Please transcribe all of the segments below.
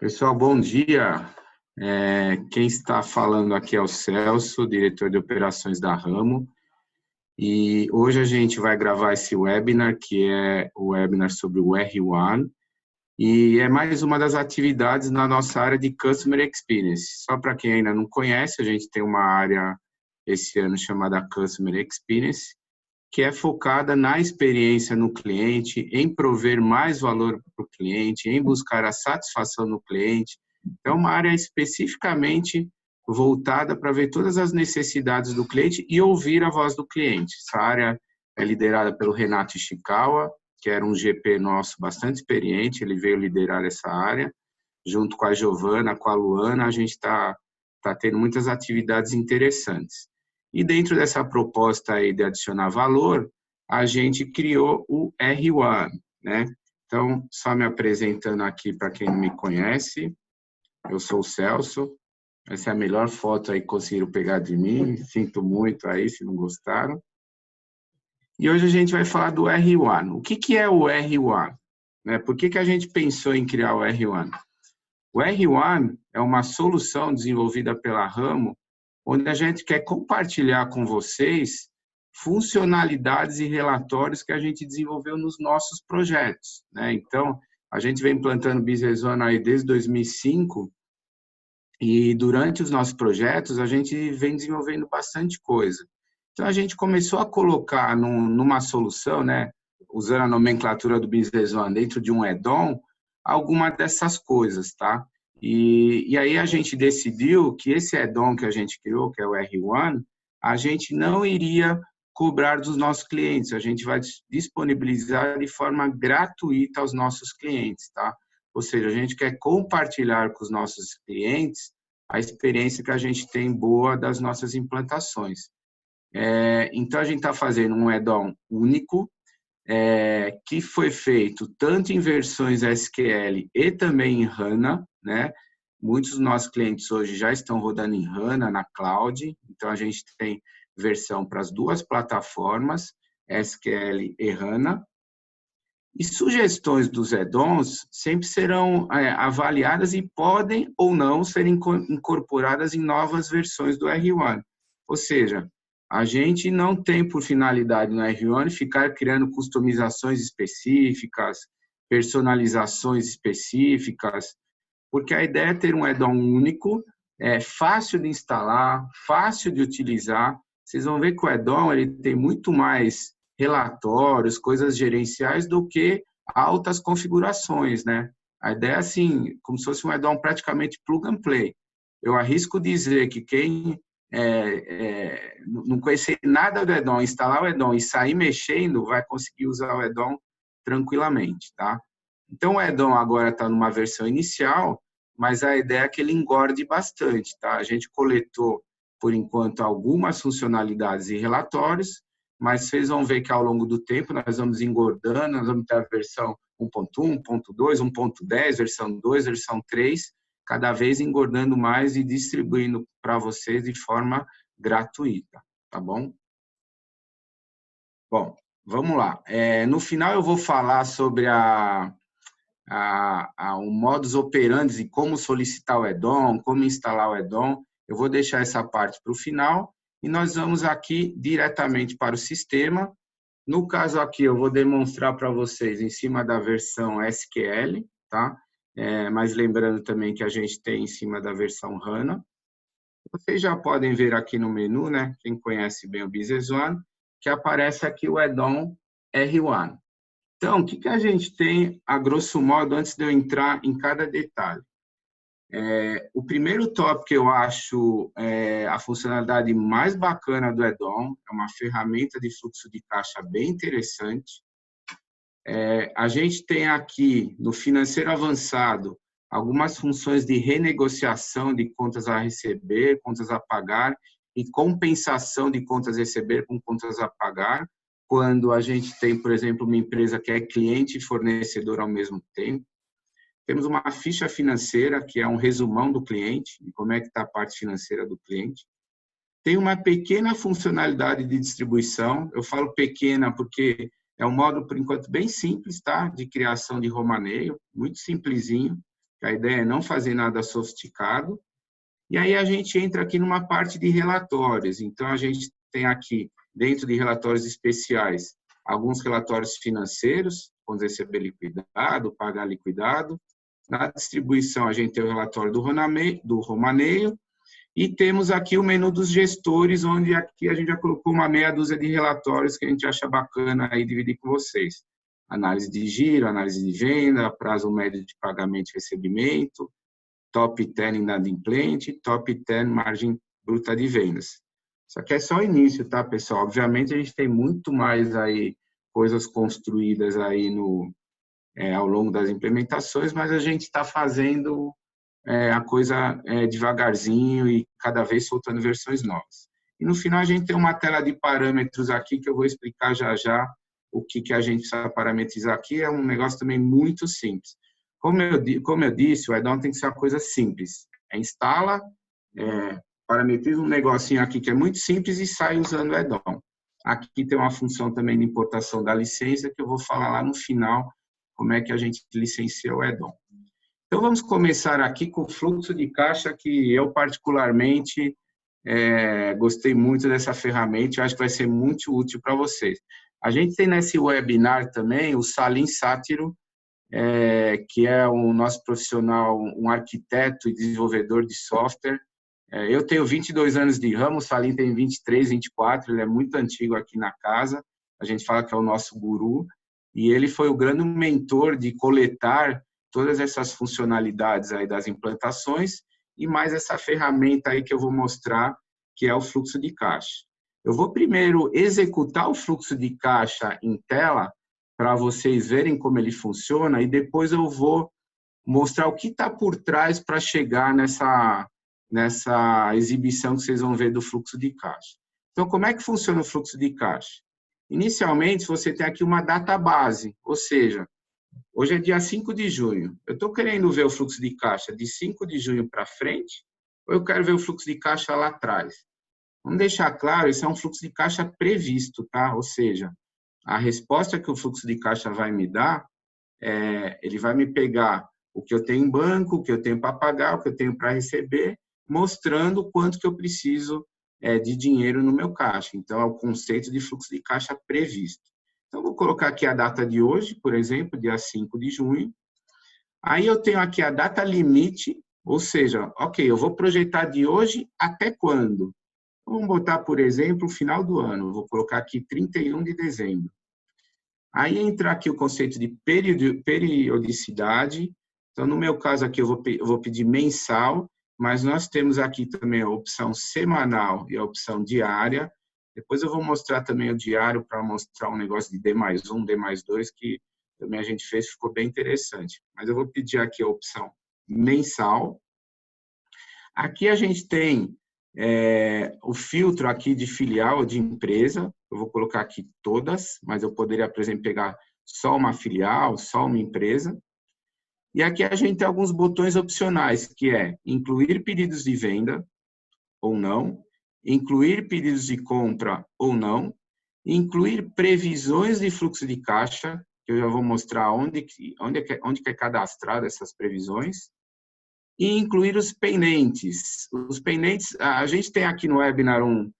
Pessoal, bom dia. Quem está falando aqui é o Celso, diretor de operações da Ramo. E hoje a gente vai gravar esse webinar, que é o webinar sobre o R1, e é mais uma das atividades na nossa área de Customer Experience. Só para quem ainda não conhece, a gente tem uma área esse ano chamada Customer Experience, que é focada na experiência no cliente, em prover mais valor para o cliente, em buscar a satisfação do cliente. É uma área especificamente voltada para ver todas as necessidades do cliente e ouvir a voz do cliente. Essa área é liderada pelo Renato Ishikawa, que era um GP nosso bastante experiente, ele veio liderar essa área, junto com a Giovana, com a Luana, a gente está tendo muitas atividades interessantes. E dentro dessa proposta aí de adicionar valor, a gente criou o R1, né? Então, só me apresentando aqui para quem não me conhece, eu sou o Celso, essa é a melhor foto aí que conseguiram pegar de mim, sinto muito aí se não gostaram. E hoje a gente vai falar do R1. O que é o R1? Né? Por que a gente pensou em criar o R1? O R1 é uma solução desenvolvida pela Ramo, onde a gente quer compartilhar com vocês funcionalidades e relatórios que a gente desenvolveu nos nossos projetos, né? Então, a gente vem implantando Business One aí desde 2005 e durante os nossos projetos a gente vem desenvolvendo bastante coisa. Então, a gente começou a colocar numa solução, né, usando a nomenclatura do Business One dentro de um add-on, alguma dessas coisas, tá? E aí a gente decidiu que esse add-on que a gente criou, que é o R1, a gente não iria cobrar dos nossos clientes, a gente vai disponibilizar de forma gratuita aos nossos clientes, tá? Ou seja, a gente quer compartilhar com os nossos clientes a experiência que a gente tem boa das nossas implantações. Então, a gente está fazendo um add-on único, que foi feito tanto em versões SQL e também em HANA, né? Muitos dos nossos clientes hoje já estão rodando em HANA, na cloud, então a gente tem versão para as duas plataformas, SQL e HANA. E sugestões dos add-ons sempre serão avaliadas e podem ou não ser incorporadas em novas versões do R1. Ou seja, a gente não tem por finalidade no R1 ficar criando customizações específicas, personalizações específicas, porque a ideia é ter um add-on único, fácil de instalar, fácil de utilizar. Vocês vão ver que o add-on ele tem muito mais relatórios, coisas gerenciais do que altas configurações, né? A ideia é assim, como se fosse um add-on praticamente plug and play. Eu arrisco dizer que quem não conhecer nada do add-on, instalar o add-on e sair mexendo, vai conseguir usar o add-on tranquilamente, tá? Então, o add-on agora está numa versão inicial, mas a ideia é que ele engorde bastante, tá? A gente coletou, por enquanto, algumas funcionalidades e relatórios, mas vocês vão ver que ao longo do tempo nós vamos engordando, nós vamos ter a versão 1.1, 1.2, 1.10, versão 2, versão 3, cada vez engordando mais e distribuindo para vocês de forma gratuita, tá bom? Bom, vamos lá. No final eu vou falar sobre o modus operandi e como solicitar o add-on, como instalar o add-on. Eu vou deixar essa parte para o final e nós vamos aqui diretamente para o sistema. No caso aqui, eu vou demonstrar para vocês em cima da versão SQL, tá? Mas lembrando também que a gente tem em cima da versão HANA. Vocês já podem ver aqui no menu, né? Quem conhece bem o Business One, que aparece aqui o add-on R1. Então, o que a gente tem, a grosso modo, antes de eu entrar em cada detalhe? O primeiro tópico que eu acho a funcionalidade mais bacana do add-on, é uma ferramenta de fluxo de caixa bem interessante. A gente tem aqui, no financeiro avançado, algumas funções de renegociação de contas a receber, contas a pagar, e compensação de contas a receber com contas a pagar, quando a gente tem, por exemplo, uma empresa que é cliente e fornecedor ao mesmo tempo. Temos uma ficha financeira, que é um resumão do cliente, de como é que está a parte financeira do cliente. Tem uma pequena funcionalidade de distribuição, eu falo pequena porque é um modo, por enquanto, bem simples, tá? De criação de romaneio, muito simplesinho. A ideia é não fazer nada sofisticado. E aí a gente entra aqui numa parte de relatórios. Então, a gente tem aqui, dentro de relatórios especiais, alguns relatórios financeiros, quando receber liquidado, pagar liquidado. Na distribuição, a gente tem o relatório do Romaneio, e temos aqui o menu dos gestores, onde aqui a gente já colocou uma meia dúzia de relatórios que a gente acha bacana aí dividir com vocês. Análise de giro, análise de venda, prazo médio de pagamento e recebimento, top 10 inadimplente, top 10 margem bruta de vendas. Isso aqui é só o início, tá, pessoal? Obviamente, a gente tem muito mais aí coisas construídas aí ao longo das implementações, mas a gente está fazendo a coisa devagarzinho e cada vez soltando versões novas. E no final a gente tem uma tela de parâmetros aqui que eu vou explicar já já o que a gente precisa parametrizar aqui. É um negócio também muito simples. Como eu disse, o add-on tem que ser uma coisa simples. Instala, parametriza um negocinho aqui que é muito simples e sai usando o add-on. Aqui tem uma função também de importação da licença que eu vou falar lá no final como é que a gente licencia o add-on. Então, vamos começar aqui com o fluxo de caixa, que eu, particularmente, gostei muito dessa ferramenta, eu acho que vai ser muito útil para vocês. A gente tem nesse webinar também o Salim Sátiro, que é o nosso profissional, um arquiteto e desenvolvedor de software. Eu tenho 22 anos de ramo, o Salim tem 23, 24, ele é muito antigo aqui na casa, a gente fala que é o nosso guru, e ele foi o grande mentor de coletar todas essas funcionalidades aí das implantações e mais essa ferramenta aí que eu vou mostrar, que é o fluxo de caixa. Eu vou primeiro executar o fluxo de caixa em tela para vocês verem como ele funciona e depois eu vou mostrar o que está por trás para chegar nessa exibição que vocês vão ver do fluxo de caixa. Então, como é que funciona o fluxo de caixa? Inicialmente, você tem aqui uma data base, ou seja, hoje é dia 5 de junho. Eu estou querendo ver o fluxo de caixa de 5 de junho para frente ou eu quero ver o fluxo de caixa lá atrás? Vamos deixar claro, isso é um fluxo de caixa previsto, tá? Ou seja, a resposta que o fluxo de caixa vai me dar, ele vai me pegar o que eu tenho em banco, o que eu tenho para pagar, o que eu tenho para receber, mostrando quanto que eu preciso de dinheiro no meu caixa. Então, é o conceito de fluxo de caixa previsto. Então, vou colocar aqui a data de hoje, por exemplo, dia 5 de junho. Aí eu tenho aqui a data limite, ou seja, ok, eu vou projetar de hoje até quando? Vamos botar, por exemplo, o final do ano. Vou colocar aqui 31 de dezembro. Aí entra aqui o conceito de periodicidade. Então, no meu caso aqui, eu vou pedir mensal, mas nós temos aqui também a opção semanal e a opção diária. Depois eu vou mostrar também o diário para mostrar um negócio de D+1, D+2, que também a gente fez, ficou bem interessante. Mas eu vou pedir aqui a opção mensal. Aqui a gente tem o filtro aqui de filial de empresa. Eu vou colocar aqui todas, mas eu poderia, por exemplo, pegar só uma filial, só uma empresa. E aqui a gente tem alguns botões opcionais, que é incluir pedidos de venda ou não, incluir pedidos de compra ou não, incluir previsões de fluxo de caixa, que eu já vou mostrar onde que é cadastrado essas previsões, e incluir os pendentes. Os pendentes, a gente tem aqui no webinar um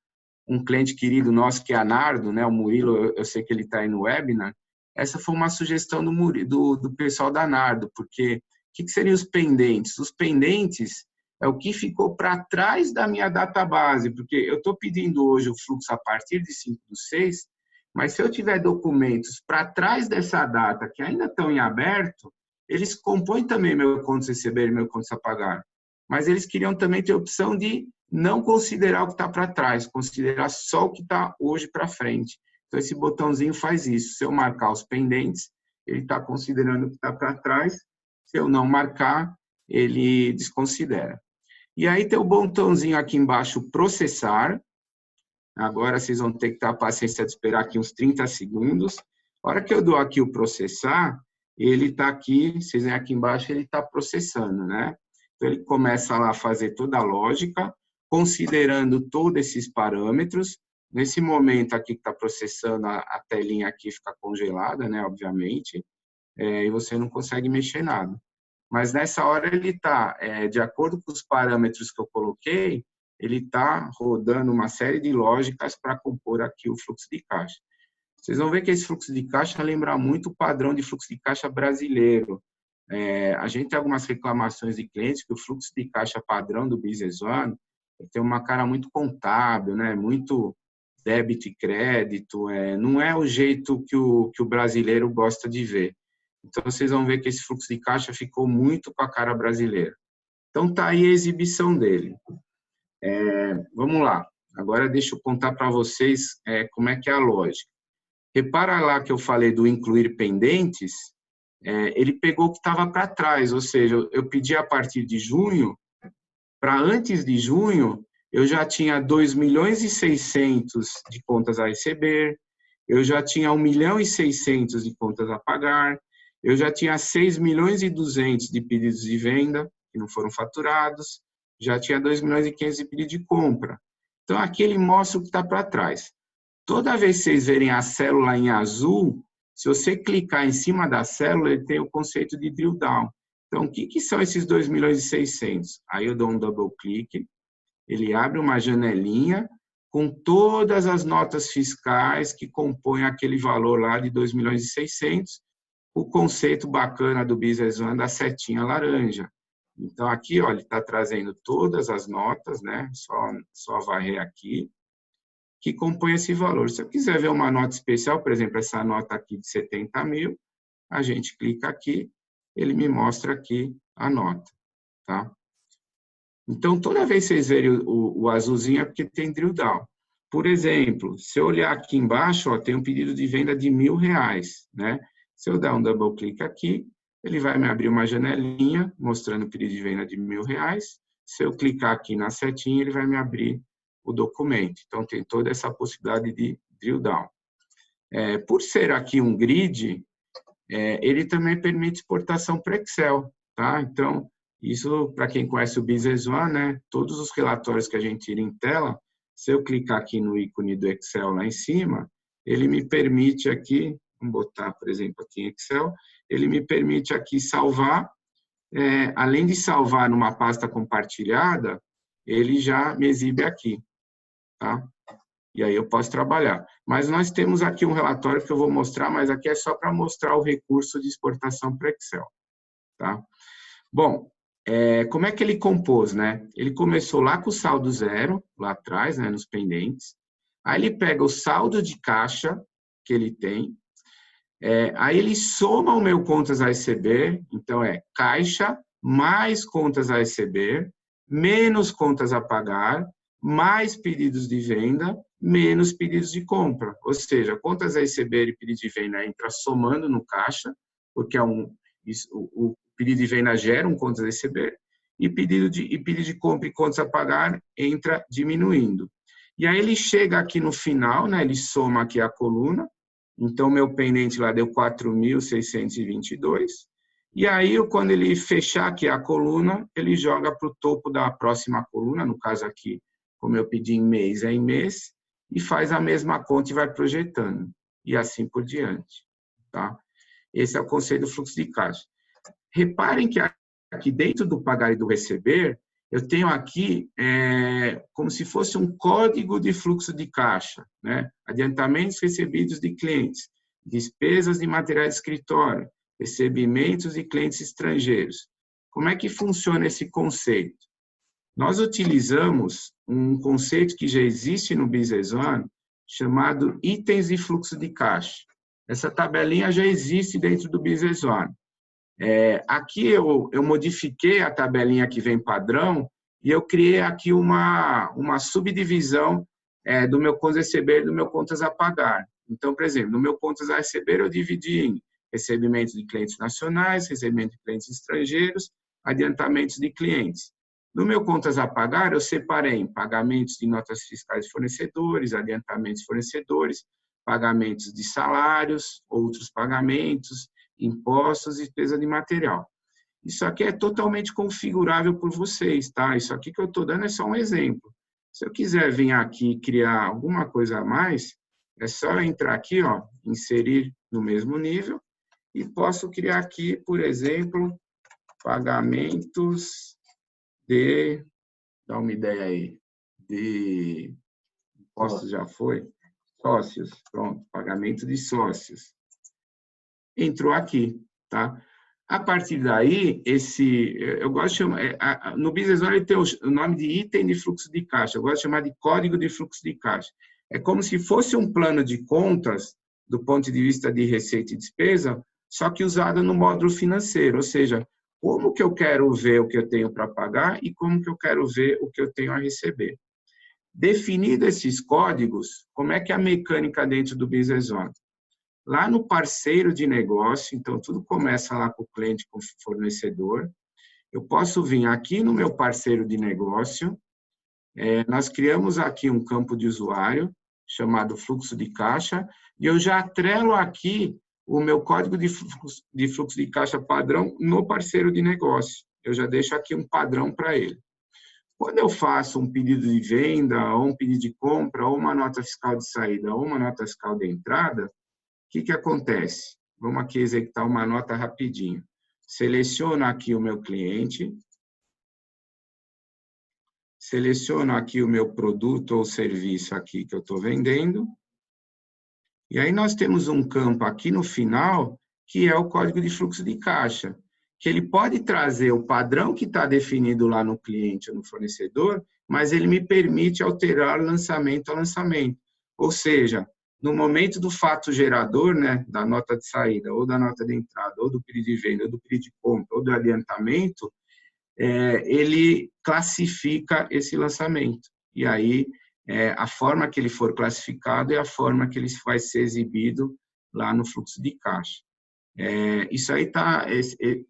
cliente querido nosso, que é a Nardo, né? O Murilo, eu sei que ele está aí no webinar. Essa foi uma sugestão do pessoal da Nardo, porque o que seriam os pendentes? Os pendentes é o que ficou para trás da minha database, porque eu estou pedindo hoje o fluxo a partir de 5/6, mas se eu tiver documentos para trás dessa data que ainda estão em aberto, eles compõem também meu contas a receber e meu contas a pagar. Mas eles queriam também ter a opção de não considerar o que está para trás, considerar só o que está hoje para frente. Então, esse botãozinho faz isso. Se eu marcar os pendentes, ele está considerando o que está para trás. Se eu não marcar, ele desconsidera. E aí tem o botãozinho aqui embaixo, processar. Agora vocês vão ter que ter a paciência de esperar aqui uns 30 segundos. A hora que eu dou aqui o processar, ele está aqui, vocês veem aqui embaixo, ele está processando, né? Então, ele começa lá a fazer toda a lógica, considerando todos esses parâmetros. Nesse momento aqui que está processando, a telinha aqui fica congelada, né? Obviamente, e você não consegue mexer nada. mas nessa hora ele está, de acordo com os parâmetros que eu coloquei, ele está rodando uma série de lógicas para compor aqui o fluxo de caixa. Vocês vão ver que esse fluxo de caixa lembra muito o padrão de fluxo de caixa brasileiro. A gente tem algumas reclamações de clientes que o fluxo de caixa padrão do Business One tem uma cara muito contábil, né? Muito débito e crédito, não é o jeito que o brasileiro gosta de ver. Então, vocês vão ver que esse fluxo de caixa ficou muito com a cara brasileira. Então, tá aí a exibição dele. Vamos lá. Agora, deixa eu contar para vocês como é que é a lógica. Repara lá que eu falei do incluir pendentes, ele pegou o que estava para trás, ou seja, eu pedi a partir de junho, para antes de junho, eu já tinha 2.600.000 de contas a receber, eu já tinha 1.600.000 de contas a pagar, eu já tinha 6.200.000 de pedidos de venda que não foram faturados, já tinha 2.500.000 de pedido de compra. Então, aqui ele mostra o que está para trás. Toda vez que vocês verem a célula em azul, se você clicar em cima da célula, ele tem o conceito de drill down. Então, o que são esses 2.600.000? Aí eu dou um double clique, ele abre uma janelinha com todas as notas fiscais que compõem aquele valor lá de 2.600.000, o conceito bacana do Business One da setinha laranja. Então, aqui, ó, ele está trazendo todas as notas, né? Só varrer aqui, que compõe esse valor. Se eu quiser ver uma nota especial, por exemplo, essa nota aqui de 70.000, a gente clica aqui, ele me mostra aqui a nota, tá? Então, toda vez que vocês verem o azulzinho é porque tem drill down. Por exemplo, se eu olhar aqui embaixo, ó, tem um pedido de venda de R$1.000, né? Se eu dar um double clique aqui, ele vai me abrir uma janelinha mostrando o pedido de venda de R$1.000. Se eu clicar aqui na setinha, ele vai me abrir o documento. Então, tem toda essa possibilidade de drill down. Por ser aqui um grid, ele também permite exportação para Excel, tá? Então, isso, para quem conhece o Business One, né? Todos os relatórios que a gente tira em tela, se eu clicar aqui no ícone do Excel lá em cima, ele me permite aqui, vamos botar, por exemplo, aqui em Excel, ele me permite aqui salvar, além de salvar numa pasta compartilhada, ele já me exibe aqui, tá? E aí eu posso trabalhar. Mas nós temos aqui um relatório que eu vou mostrar, mas aqui é só para mostrar o recurso de exportação para Excel, tá? Bom, como é que ele compôs, né? Ele começou lá com o saldo zero, lá atrás, né, nos pendentes. Aí ele pega o saldo de caixa que ele tem, aí ele soma o meu contas a receber, então caixa mais contas a receber, menos contas a pagar, mais pedidos de venda, menos pedidos de compra. Ou seja, contas a receber e pedido de venda entra somando no caixa, porque o pedido de venda gera um contas a receber, e pedido de compra e contas a pagar entra diminuindo. E aí ele chega aqui no final, né, ele soma aqui a coluna, então meu pendente lá deu 4.622, e aí quando ele fechar aqui a coluna, ele joga para o topo da próxima coluna, no caso aqui, como eu pedi em mês, é em mês, e faz a mesma conta e vai projetando, e assim por diante, tá? Esse é o conceito do fluxo de caixa. Reparem que aqui dentro do pagar e do receber, eu tenho aqui como se fosse um código de fluxo de caixa, né? Adiantamentos recebidos de clientes, despesas de material de escritório, recebimentos de clientes estrangeiros. Como é que funciona esse conceito? Nós utilizamos um conceito que já existe no Business One, chamado itens de fluxo de caixa. Essa tabelinha já existe dentro do Business One. Aqui eu modifiquei a tabelinha que vem padrão e eu criei aqui uma subdivisão do meu contas a receber e do meu contas a pagar. Então, por exemplo, no meu contas a receber eu dividi em recebimentos de clientes nacionais, recebimento de clientes estrangeiros, adiantamentos de clientes. No meu contas a pagar, eu separei em pagamentos de notas fiscais de fornecedores, adiantamentos de fornecedores, pagamentos de salários, outros pagamentos, impostos e despesa de material. Isso aqui é totalmente configurável por vocês, tá? Isso aqui que eu estou dando é só um exemplo. Se eu quiser vir aqui e criar alguma coisa a mais, é só entrar aqui, ó, inserir no mesmo nível, e posso criar aqui, por exemplo, pagamentos de, dá uma ideia aí, de impostos já foi? Sócios, pronto, pagamento de sócios. Entrou aqui, tá? A partir daí, eu gosto de chamar, no Business One ele tem o nome de item de fluxo de caixa, eu gosto de chamar de código de fluxo de caixa. É como se fosse um plano de contas, do ponto de vista de receita e despesa, só que usado no módulo financeiro, ou seja, como que eu quero ver o que eu tenho para pagar e como que eu quero ver o que eu tenho a receber. Definido esses códigos, como é que é a mecânica dentro do Business One? Lá no parceiro de negócio, então tudo começa lá com o cliente, com o fornecedor. Eu posso vir aqui no meu parceiro de negócio, nós criamos aqui um campo de usuário, chamado fluxo de caixa, e eu já atrelo aqui o meu código de fluxo de caixa padrão no parceiro de negócio. Eu já deixo aqui um padrão para ele. Quando eu faço um pedido de venda, ou um pedido de compra, ou uma nota fiscal de saída, ou uma nota fiscal de entrada, o que acontece? Vamos aqui executar uma nota rapidinho. Seleciono aqui o meu cliente, seleciono aqui o meu produto ou serviço aqui que eu estou vendendo, e aí nós temos um campo aqui no final, que é o código de fluxo de caixa, que ele pode trazer o padrão que está definido lá no cliente ou no fornecedor, mas ele me permite alterar lançamento a lançamento. Ou seja, no momento do fato gerador, né, da nota de saída, ou da nota de entrada, ou do pedido de venda, ou do pedido de compra, ou do adiantamento, ele classifica esse lançamento. E aí, a forma que ele for classificado é a forma que ele vai ser exibido lá no fluxo de caixa. Isso aí tá,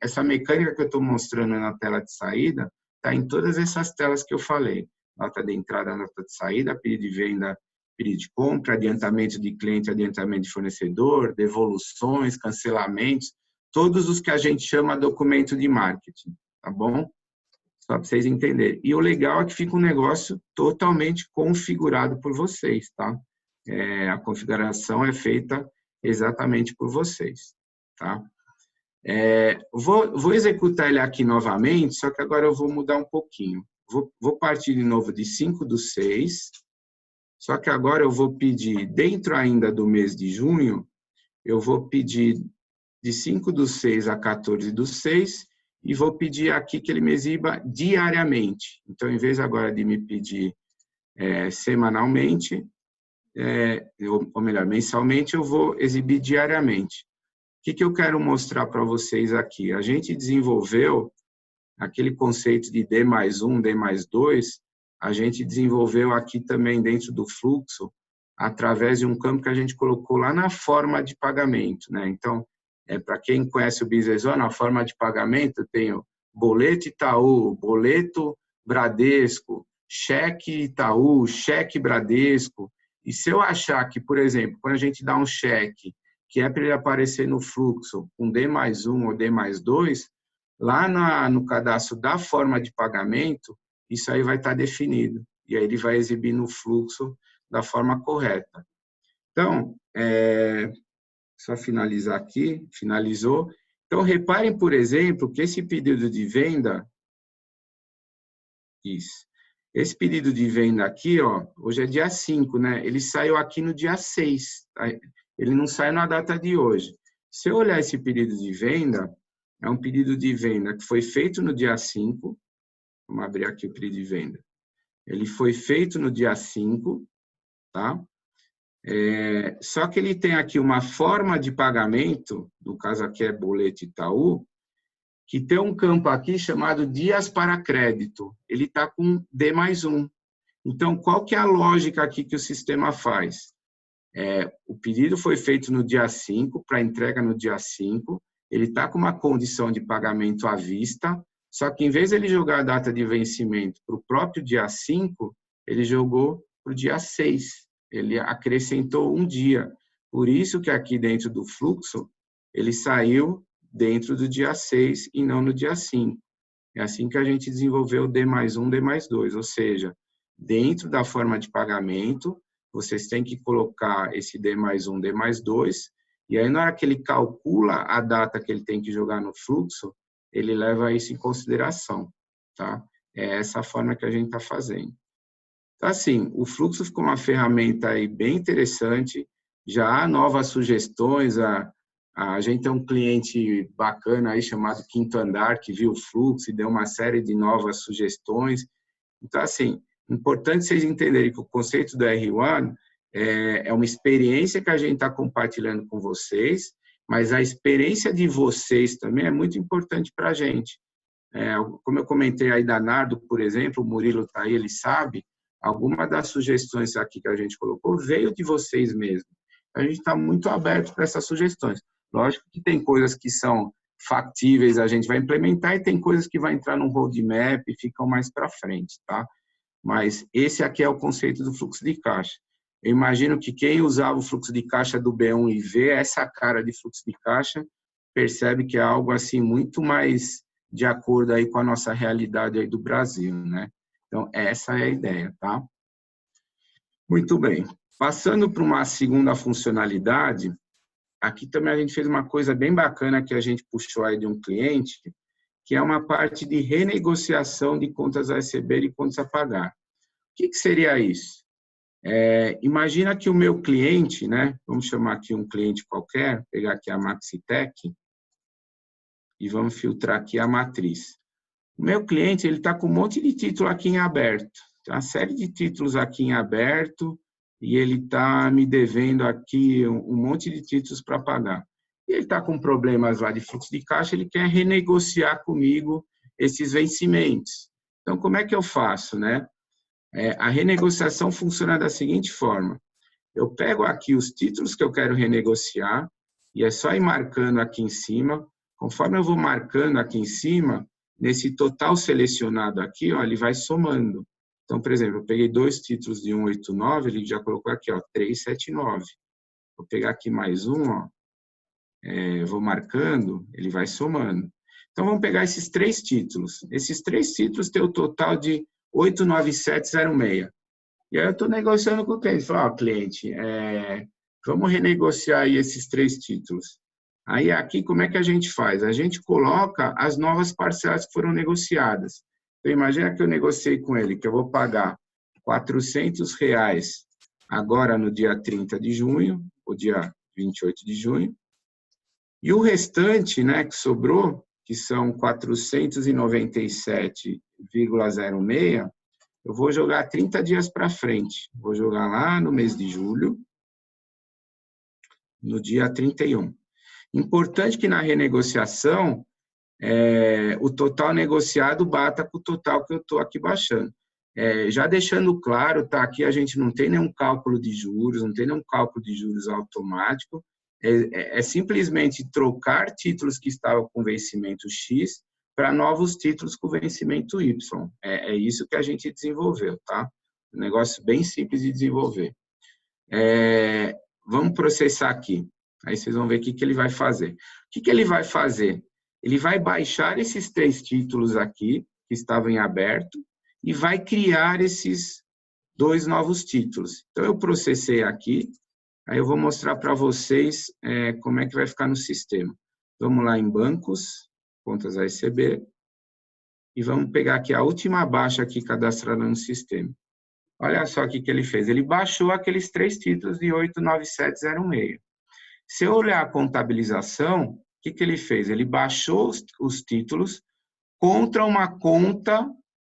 essa mecânica que eu estou mostrando na tela de saída, está em todas essas telas que eu falei. Nota de entrada, nota de saída, pedido de venda, pedido de compra, adiantamento de cliente, adiantamento de fornecedor, devoluções, cancelamentos, todos os que a gente chama documento de marketing, tá bom? Só para vocês entenderem. E o legal é que fica um negócio totalmente configurado por vocês, tá? A configuração é feita exatamente por vocês, tá? Vou executar ele aqui novamente, só que agora eu vou mudar um pouquinho. Vou partir de novo de 5/6, só que agora eu vou pedir, dentro ainda do mês de junho, eu vou pedir de 5/6 a 14/6 e vou pedir aqui que ele me exiba diariamente. Então, em vez agora de me pedir semanalmente, ou melhor, mensalmente, eu vou exibir diariamente. O que eu quero mostrar para vocês aqui? A gente desenvolveu aquele conceito de D+1, D+2, a gente desenvolveu aqui também dentro do fluxo, através de um campo que a gente colocou lá na forma de pagamento, né? Então, para quem conhece o Business One, a forma de pagamento tem o boleto Itaú, boleto Bradesco, cheque Itaú, cheque Bradesco. E se eu achar que, por exemplo, quando a gente dá um cheque, que é para ele aparecer no fluxo com D+1 ou D+2, lá no cadastro da forma de pagamento, isso aí vai estar definido. E aí ele vai exibir no fluxo da forma correta. Então, só finalizar aqui, finalizou. Então, reparem, por exemplo, que esse pedido de venda, esse pedido de venda aqui, ó, hoje é dia 5, né? Ele saiu aqui no dia 6, tá? Ele não saiu na data de hoje. Se eu olhar esse pedido de venda, é um pedido de venda que foi feito no dia 5, vamos abrir aqui o pedido de venda. Ele foi feito no dia 5, tá? Só que ele tem aqui uma forma de pagamento, no caso aqui é boleto Itaú, que tem um campo aqui chamado dias para crédito. Ele está com D+1. Então, qual que é a lógica aqui que o sistema faz? O pedido foi feito no dia 5, para entrega no dia 5, ele está com uma condição de pagamento à vista, só que em vez de ele jogar a data de vencimento para o próprio dia 5, ele jogou para o dia 6. Ele acrescentou um dia. Por isso que aqui dentro do fluxo, ele saiu dentro do dia 6 e não no dia 5. É assim que a gente desenvolveu o D+1, D+2, ou seja, dentro da forma de pagamento, vocês têm que colocar esse D+1, D+2, e aí na hora que ele calcula a data que ele tem que jogar no fluxo, ele leva isso em consideração, tá? É essa forma que a gente está fazendo. Então, assim, o fluxo ficou uma ferramenta aí bem interessante, já há novas sugestões, a gente tem um cliente bacana aí chamado Quinto Andar, que viu o fluxo e deu uma série de novas sugestões. Então, assim, importante vocês entenderem que o conceito do R1 é uma experiência que a gente está compartilhando com vocês, mas a experiência de vocês também é muito importante para a gente. Como eu comentei aí da Nardo, por exemplo, o Murilo está aí, ele sabe, alguma das sugestões aqui que a gente colocou veio de vocês mesmos. A gente está muito aberto para essas sugestões. Lógico que tem coisas que são factíveis, a gente vai implementar, e tem coisas que vai entrar no roadmap e ficam mais para frente, tá? Mas esse aqui é o conceito do fluxo de caixa. Eu imagino que quem usava o fluxo de caixa do B1 e vê essa cara de fluxo de caixa, percebe que é algo assim muito mais de acordo aí com a nossa realidade aí do Brasil, né? Então, essa é a ideia, tá? Muito bem. Passando para uma segunda funcionalidade, aqui também a gente fez uma coisa bem bacana que a gente puxou aí de um cliente, que é uma parte de renegociação de contas a receber e contas a pagar. O que seria isso? Imagina que o meu cliente, né? Vamos chamar aqui um cliente qualquer, pegar aqui a Maxitec e vamos filtrar aqui a matriz. O meu cliente, ele está com um monte de título aqui em aberto. Tem uma série de títulos aqui em aberto e ele está me devendo aqui um monte de títulos para pagar. E ele está com problemas lá de fluxo de caixa, ele quer renegociar comigo esses vencimentos. Então, como é que eu faço, né? A renegociação funciona da seguinte forma. Eu pego aqui os títulos que eu quero renegociar e é só ir marcando aqui em cima. Conforme eu vou marcando aqui em cima, nesse total selecionado aqui, ó, ele vai somando. Então, por exemplo, eu peguei 2 títulos de 189, ele já colocou aqui, ó, 379. Vou pegar aqui mais um, ó, vou marcando, ele vai somando. Então, vamos pegar esses 3 títulos. Esses 3 títulos têm o total de 89706. E aí eu estou negociando com o cliente. Falo, ó, cliente, vamos renegociar aí esses 3 títulos. Aí aqui, como é que a gente faz? A gente coloca as novas parcelas que foram negociadas. Então, imagina que eu negociei com ele, que eu vou pagar R$400 agora no dia 30 de junho, o dia 28 de junho. E o restante, né, que sobrou, que são 497,06, eu vou jogar 30 dias para frente. Vou jogar lá no mês de julho, no dia 31. Importante que na renegociação, o total negociado bata com o total que eu estou aqui baixando. Já deixando claro, tá? Aqui a gente não tem nenhum cálculo de juros, não tem nenhum cálculo de juros automático. É simplesmente trocar títulos que estavam com vencimento X para novos títulos com vencimento Y. É isso que a gente desenvolveu, tá? Um negócio bem simples de desenvolver. Vamos processar aqui. Aí vocês vão ver o que ele vai fazer. O que ele vai fazer? Ele vai baixar esses 3 títulos aqui, que estavam em aberto, e vai criar esses 2 novos títulos. Então, eu processei aqui, aí eu vou mostrar para vocês como é que vai ficar no sistema. Vamos lá em bancos, contas a receber, e vamos pegar aqui a última baixa aqui cadastrada no sistema. Olha só o que ele fez. Ele baixou aqueles 3 títulos de 89706. Se eu olhar a contabilização, o que ele fez? Ele baixou os títulos contra uma conta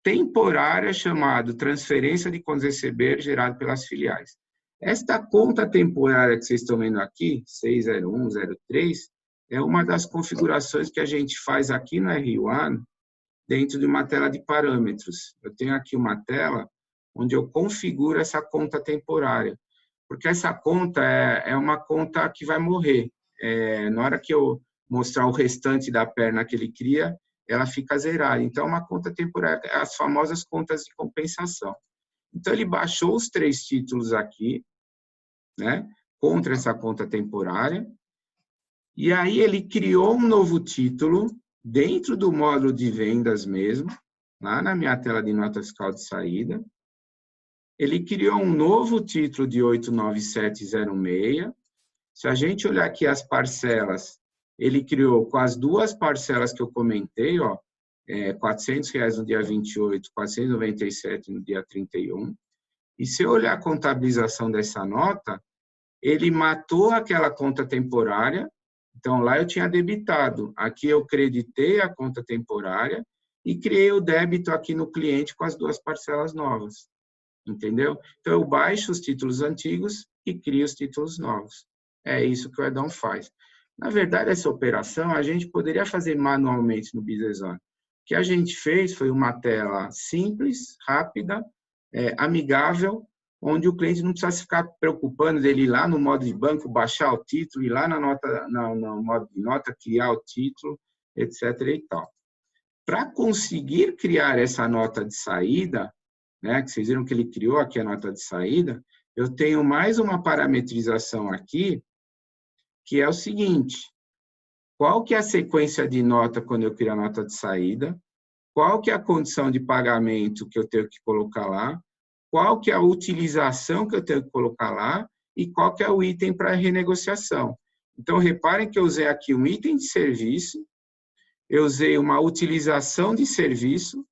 temporária chamada transferência de contas a receber gerada pelas filiais. Esta conta temporária que vocês estão vendo aqui, 60103, é uma das configurações que a gente faz aqui no R1 dentro de uma tela de parâmetros. Eu tenho aqui uma tela onde eu configuro essa conta temporária, porque essa conta é uma conta que vai morrer. Na hora que eu mostrar o restante da perna que ele cria, ela fica zerada. Então, é uma conta temporária, as famosas contas de compensação. Então, ele baixou os 3 títulos aqui, né, contra essa conta temporária, e aí ele criou um novo título dentro do módulo de vendas mesmo, lá na minha tela de nota fiscal de saída. Ele criou um novo título de 89706. Se a gente olhar aqui as parcelas, ele criou com as duas parcelas que eu comentei, ó, R$ 400 no dia 28, 497 no dia 31. E se eu olhar a contabilização dessa nota, ele matou aquela conta temporária. Então, lá eu tinha debitado. Aqui eu creditei a conta temporária e criei o débito aqui no cliente com as duas parcelas novas. Entendeu? Então, eu baixo os títulos antigos e crio os títulos novos. É isso que o Edom faz. Na verdade, essa operação a gente poderia fazer manualmente no BusinessOne. O que a gente fez foi uma tela simples, rápida, amigável, onde o cliente não precisa ficar preocupando dele ir lá no modo de banco, baixar o título, ir lá no modo de nota, criar o título, etc. e tal. Para conseguir criar essa nota de saída, né, que vocês viram que ele criou aqui a nota de saída, eu tenho mais uma parametrização aqui, que é o seguinte: qual que é a sequência de nota quando eu crio a nota de saída? Qual que é a condição de pagamento que eu tenho que colocar lá? Qual que é a utilização que eu tenho que colocar lá? E qual que é o item para renegociação? Então, reparem que eu usei aqui um item de serviço, eu usei uma utilização de serviço,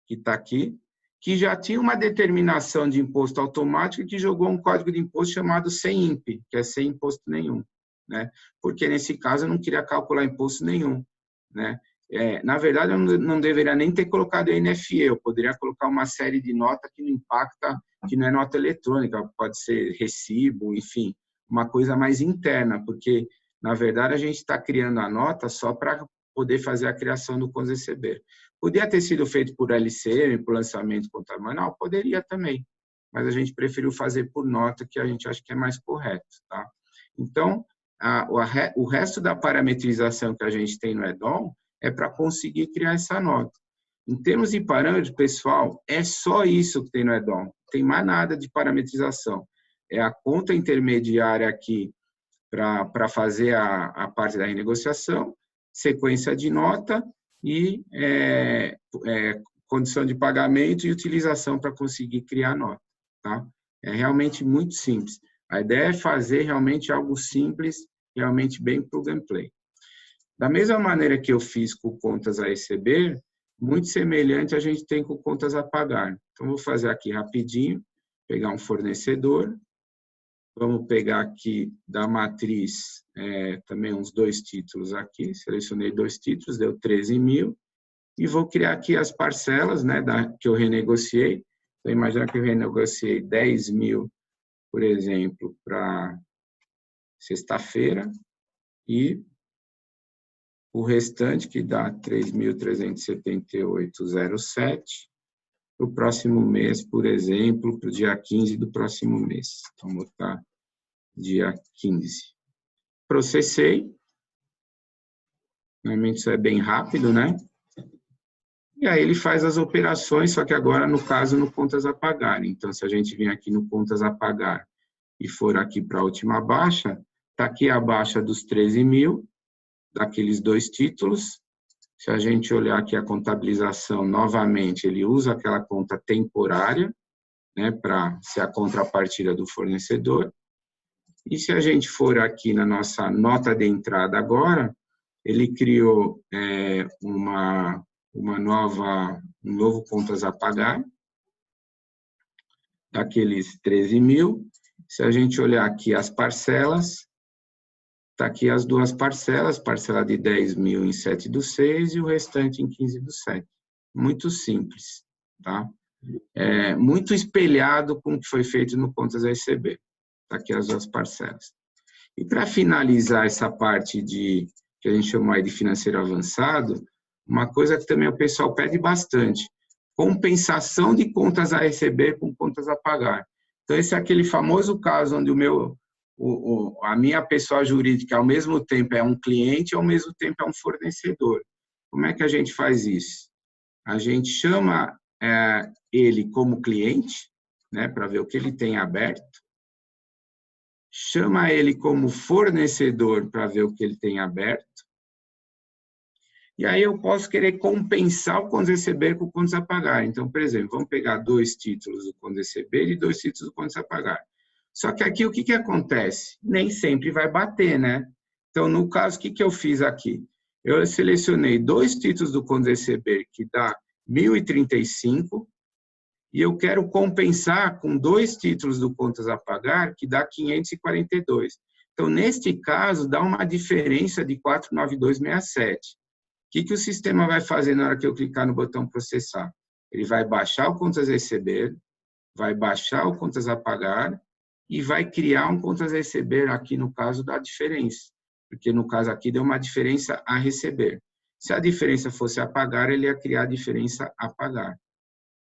que está aqui, que já tinha uma determinação de imposto automático que jogou um código de imposto chamado sem IMP, que é sem imposto nenhum, né? Porque, nesse caso, eu não queria calcular imposto nenhum, né? Na verdade, eu não deveria nem ter colocado o NFE, eu poderia colocar uma série de nota que não impacta, que não é nota eletrônica, pode ser recibo, enfim, uma coisa mais interna, porque, na verdade, a gente está criando a nota só para poder fazer a criação do CONS receber. Podia ter sido feito por LCM, por lançamento contábil manual? Poderia também, mas a gente preferiu fazer por nota, que a gente acha que é mais correto, tá? Então, o resto da parametrização que a gente tem no Edom é para conseguir criar essa nota. Em termos de parâmetros, pessoal, é só isso que tem no Edom, não tem mais nada de parametrização. É a conta intermediária aqui para fazer a parte da renegociação, sequência de nota e condição de pagamento e utilização para conseguir criar a nota. Tá? É realmente muito simples. A ideia é fazer realmente algo simples, realmente bem plug and play. Da mesma maneira que eu fiz com contas a receber, muito semelhante a gente tem com contas a pagar. Então, vou fazer aqui rapidinho, pegar um fornecedor, vamos pegar aqui da matriz também uns 2 títulos aqui, selecionei 2 títulos, deu 13 mil, e vou criar aqui as parcelas, né, que eu renegociei. Então, imagina que eu renegociei 10 mil, por exemplo, para sexta-feira, e o restante, que dá 3.378,07, para o próximo mês, por exemplo, para o dia 15 do próximo mês. Então, vou botar dia 15. Processei. Normalmente isso é bem rápido, né? E aí ele faz as operações, só que agora, no caso, no contas a pagar. Então, se a gente vir aqui no contas a pagar e for aqui para a última baixa, está aqui a baixa dos 13 mil, daqueles 2 títulos. Se a gente olhar aqui a contabilização, novamente, ele usa aquela conta temporária, né, para ser a contrapartida do fornecedor. E se a gente for aqui na nossa nota de entrada agora, ele criou um novo contas a pagar, daqueles 13 mil. Se a gente olhar aqui as parcelas, está aqui as 2 parcelas, parcela de 10 mil em 7/6 e o restante em 15/7. Muito simples, tá? Muito espelhado com o que foi feito no contas a receber. Está aqui as 2 parcelas. E para finalizar essa parte que a gente chama aí de financeiro avançado, uma coisa que também o pessoal pede bastante: compensação de contas a receber com contas a pagar. Então, esse é aquele famoso caso onde a minha pessoa jurídica, ao mesmo tempo, é um cliente e, ao mesmo tempo, é um fornecedor. Como é que a gente faz isso? A gente chama ele como cliente, né, para ver o que ele tem aberto, chama ele como fornecedor para ver o que ele tem aberto, e aí eu posso querer compensar o contas receber com o contas a pagar. Então, por exemplo, vamos pegar 2 títulos do contas receber e 2 títulos do contas a pagar. Só que aqui o que acontece? Nem sempre vai bater, né? Então, no caso, o que eu fiz aqui? Eu selecionei 2 títulos do contas a receber, que dá 1.035, e eu quero compensar com 2 títulos do contas a pagar, que dá 542. Então, neste caso, dá uma diferença de 492,67. O que o sistema vai fazer na hora que eu clicar no botão processar? Ele vai baixar o contas a receber, vai baixar o contas a pagar e vai criar um contas a receber aqui no caso da diferença, porque no caso aqui deu uma diferença a receber. Se a diferença fosse a pagar, ele ia criar a diferença a pagar,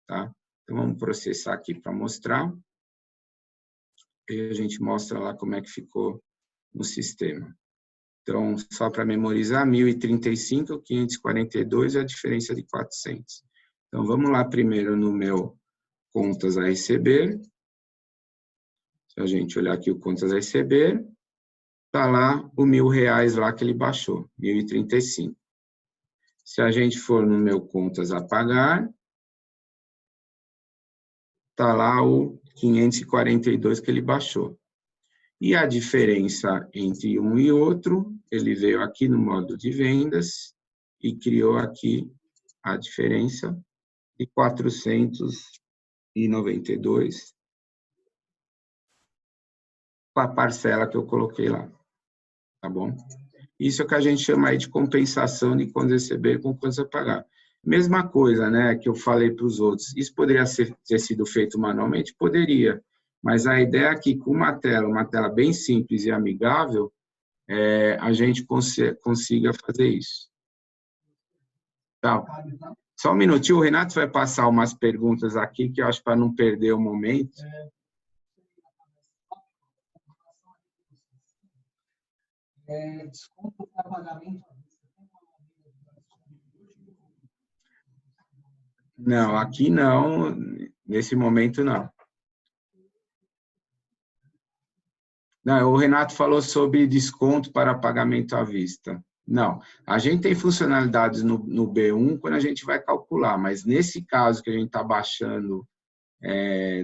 tá? Então vamos processar aqui para mostrar. E a gente mostra lá como é que ficou no sistema. Então, só para memorizar, 1.035, 542 é a diferença de 400. Então, vamos lá primeiro no meu contas a receber. Se a gente olhar aqui o contas a receber, está lá o R$1.000 lá que ele baixou, 1.035. Se a gente for no meu contas a pagar, está lá o 542 que ele baixou. E a diferença entre um e outro, ele veio aqui no modo de vendas e criou aqui a diferença de 492 com a parcela que eu coloquei lá, tá bom? Isso é o que a gente chama aí de compensação de contas a receber com contas a pagar. Mesma coisa, né, que eu falei para os outros. Isso poderia ter sido feito manualmente? Poderia. Mas a ideia é que com uma tela bem simples e amigável, a gente consiga fazer isso. Tá. Só um minutinho, o Renato vai passar umas perguntas aqui, que eu acho para não perder o momento. Desconto para pagamento. Não, aqui não, nesse momento não. Não, o Renato falou sobre desconto para pagamento à vista. Não, a gente tem funcionalidades no B1 quando a gente vai calcular, mas nesse caso que a gente está baixando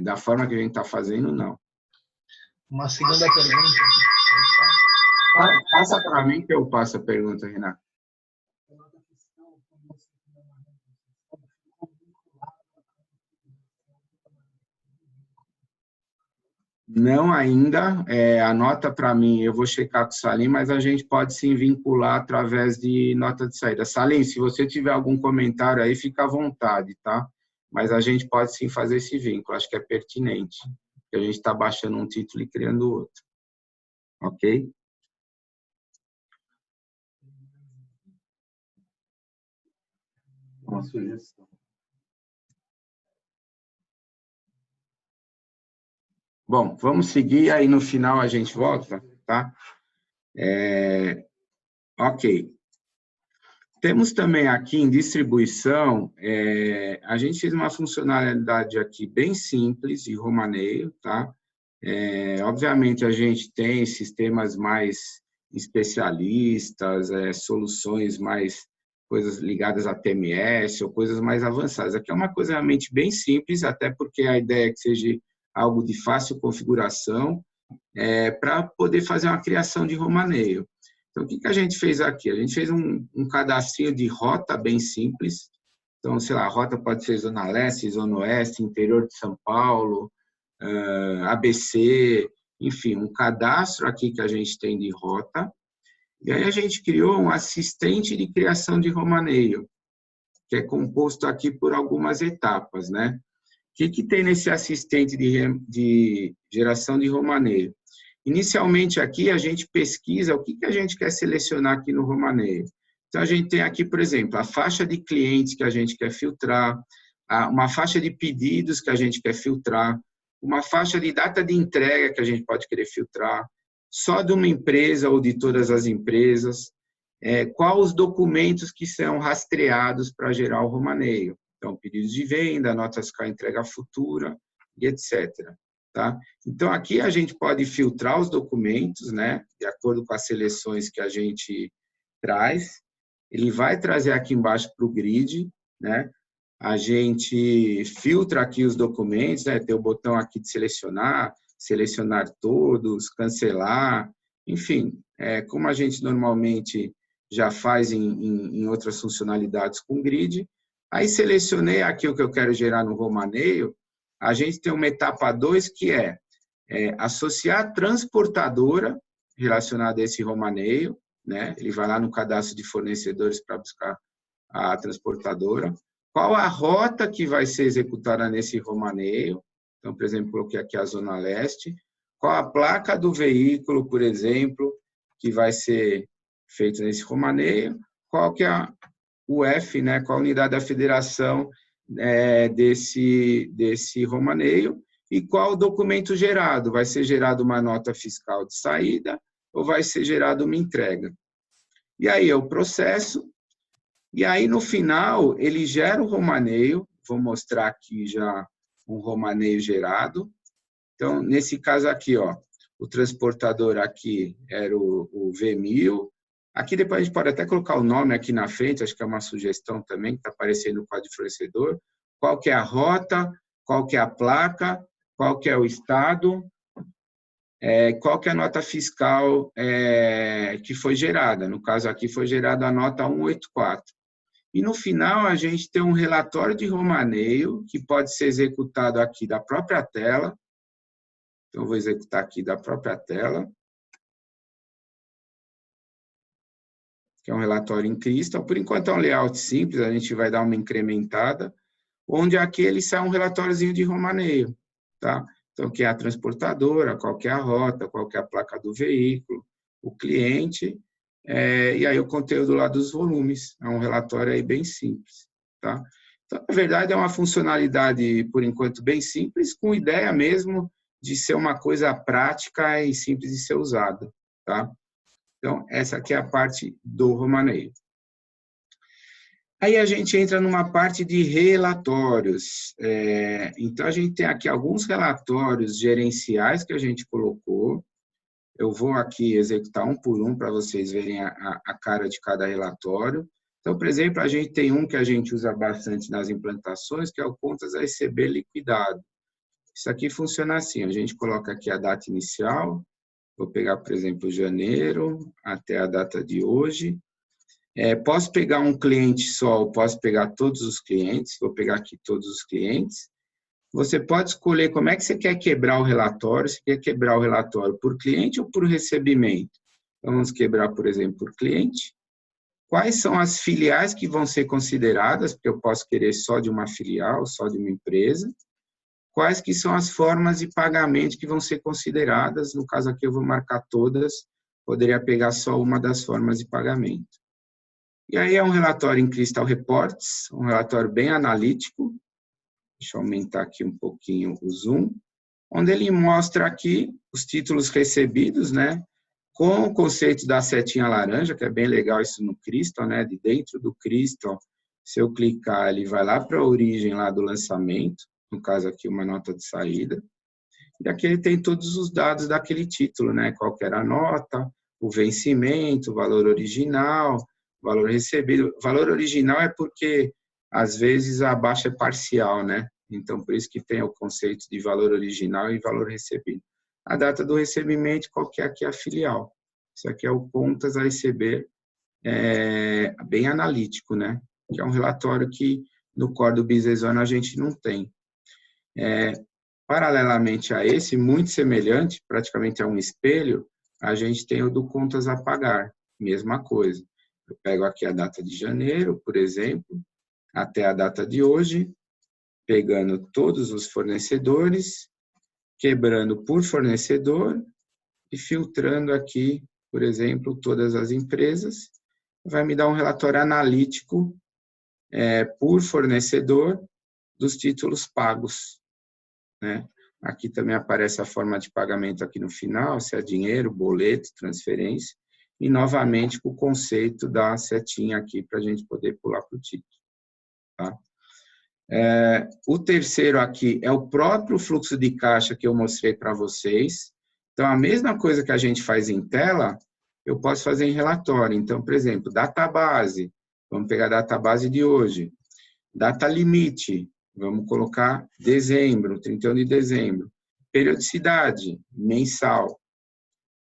da forma que a gente está fazendo, não. Uma segunda pergunta. Passa para mim que eu passo a pergunta, Renato. Não ainda, anota para mim, eu vou checar com o Salim, mas a gente pode sim vincular através de nota de saída. Salim, se você tiver algum comentário aí, fica à vontade, tá? Mas a gente pode sim fazer esse vínculo, acho que é pertinente, porque a gente está baixando um título e criando outro. Ok? Uma sugestão. Bom, vamos seguir, aí no final a gente volta, tá? Ok. Temos também aqui em distribuição, a gente fez uma funcionalidade aqui bem simples de romaneio, tá? Obviamente a gente tem sistemas mais especialistas, soluções mais, coisas ligadas a TMS ou coisas mais avançadas. Aqui é uma coisa realmente bem simples, até porque a ideia é que seja algo de fácil configuração, para poder fazer uma criação de romaneio. Então, o que a gente fez aqui? A gente fez um cadastrinho de rota bem simples. Então, sei lá, a rota pode ser Zona Leste, Zona Oeste, interior de São Paulo, ABC, enfim, um cadastro aqui que a gente tem de rota. E aí a gente criou um assistente de criação de romaneio, que é composto aqui por algumas etapas, né? O que tem nesse assistente de geração de romaneio? Inicialmente aqui a gente pesquisa o que a gente quer selecionar aqui no romaneio. Então a gente tem aqui, por exemplo, a faixa de clientes que a gente quer filtrar, uma faixa de pedidos que a gente quer filtrar, uma faixa de data de entrega que a gente pode querer filtrar, só de uma empresa ou de todas as empresas, quais os documentos que são rastreados para gerar o romaneio. Então, pedidos de venda, notas com a entrega futura, e etc. Tá? Então, aqui a gente pode filtrar os documentos, né, de acordo com as seleções que a gente traz. Ele vai trazer aqui embaixo para o grid, né? A gente filtra aqui os documentos, né? Tem o botão aqui de selecionar, selecionar todos, cancelar, enfim, como a gente normalmente já faz em outras funcionalidades com grid. Aí selecionei aqui o que eu quero gerar no romaneio. A gente tem uma etapa 2 que é associar a transportadora relacionada a esse romaneio, né? Ele vai lá no cadastro de fornecedores para buscar a transportadora. Qual a rota que vai ser executada nesse romaneio? Então, por exemplo, coloquei aqui a Zona Leste. Qual a placa do veículo, por exemplo, que vai ser feito nesse romaneio? Qual que é o F, né? Qual a unidade da federação desse romaneio? E qual o documento gerado? Vai ser gerado uma nota fiscal de saída ou vai ser gerado uma entrega? E aí eu processo, e aí no final ele gera o romaneio. Vou mostrar aqui já um romaneio gerado. Então, nesse caso aqui, ó, o transportador aqui era o V1000. Aqui depois a gente pode até colocar o nome aqui na frente, acho que é uma sugestão também, que está aparecendo no código de fornecedor. Qual que é a rota, qual que é a placa, qual que é o estado, qual que é a nota fiscal que foi gerada. No caso aqui foi gerada a nota 184. E no final a gente tem um relatório de romaneio que pode ser executado aqui da própria tela. Então, eu vou executar aqui da própria tela, que é um relatório em Crystal. Por enquanto é um layout simples, a gente vai dar uma incrementada, onde aqui ele sai um relatóriozinho de romaneio, tá? Então, que é a transportadora, qual que é a rota, qual que é a placa do veículo, o cliente, e aí o conteúdo lá dos volumes. É um relatório aí bem simples, tá? Então, na verdade, é uma funcionalidade, por enquanto, bem simples, com ideia mesmo de ser uma coisa prática e simples de ser usada, tá? Então, essa aqui é a parte do romaneio. Aí a gente entra numa parte de relatórios. Então, a gente tem aqui alguns relatórios gerenciais que a gente colocou. Eu vou aqui executar um por um para vocês verem a cara de cada relatório. Então, por exemplo, a gente tem um que a gente usa bastante nas implantações, que é o contas a receber liquidado. Isso aqui funciona assim, a gente coloca aqui a data inicial, vou pegar, por exemplo, janeiro até a data de hoje. Posso pegar um cliente só, ou posso pegar todos os clientes, vou pegar aqui todos os clientes. Você pode escolher como é que você quer quebrar o relatório, se quer quebrar o relatório por cliente ou por recebimento. Então, vamos quebrar, por exemplo, por cliente. Quais são as filiais que vão ser consideradas, porque eu posso querer só de uma filial, só de uma empresa. Quais que são as formas de pagamento que vão ser consideradas, no caso aqui eu vou marcar todas, poderia pegar só uma das formas de pagamento. E aí é um relatório em Crystal Reports, um relatório bem analítico. Deixa eu aumentar aqui um pouquinho o zoom, onde ele mostra aqui os títulos recebidos, né, com o conceito da setinha laranja, que é bem legal isso no Crystal, né, de dentro do Crystal, se eu clicar, ele vai lá para a origem lá do lançamento, no caso aqui uma nota de saída, e aqui ele tem todos os dados daquele título, né, qual que era a nota, o vencimento, o valor original, valor recebido. Valor original é porque, às vezes, a baixa é parcial, né? Então, por isso que tem o conceito de valor original e valor recebido. A data do recebimento, qual que é aqui a filial. Isso aqui é o contas a receber, bem analítico, né? Que é um relatório que, no core do Business One, a gente não tem. Paralelamente a esse, muito semelhante, praticamente é um espelho, a gente tem o do contas a pagar, mesma coisa. Eu pego aqui a data de janeiro, por exemplo, até a data de hoje, pegando todos os fornecedores, quebrando por fornecedor e filtrando aqui, por exemplo, todas as empresas. Vai me dar um relatório analítico por fornecedor dos títulos pagos, né? Aqui também aparece a forma de pagamento aqui no final, se é dinheiro, boleto, transferência, e novamente com o conceito da setinha aqui para a gente poder pular para o título. Tá? O terceiro aqui é o próprio fluxo de caixa que eu mostrei para vocês. Então, a mesma coisa que a gente faz em tela, eu posso fazer em relatório. Então, por exemplo, database, vamos pegar a database de hoje. Data limite, vamos colocar dezembro, 31 de dezembro. Periodicidade, mensal.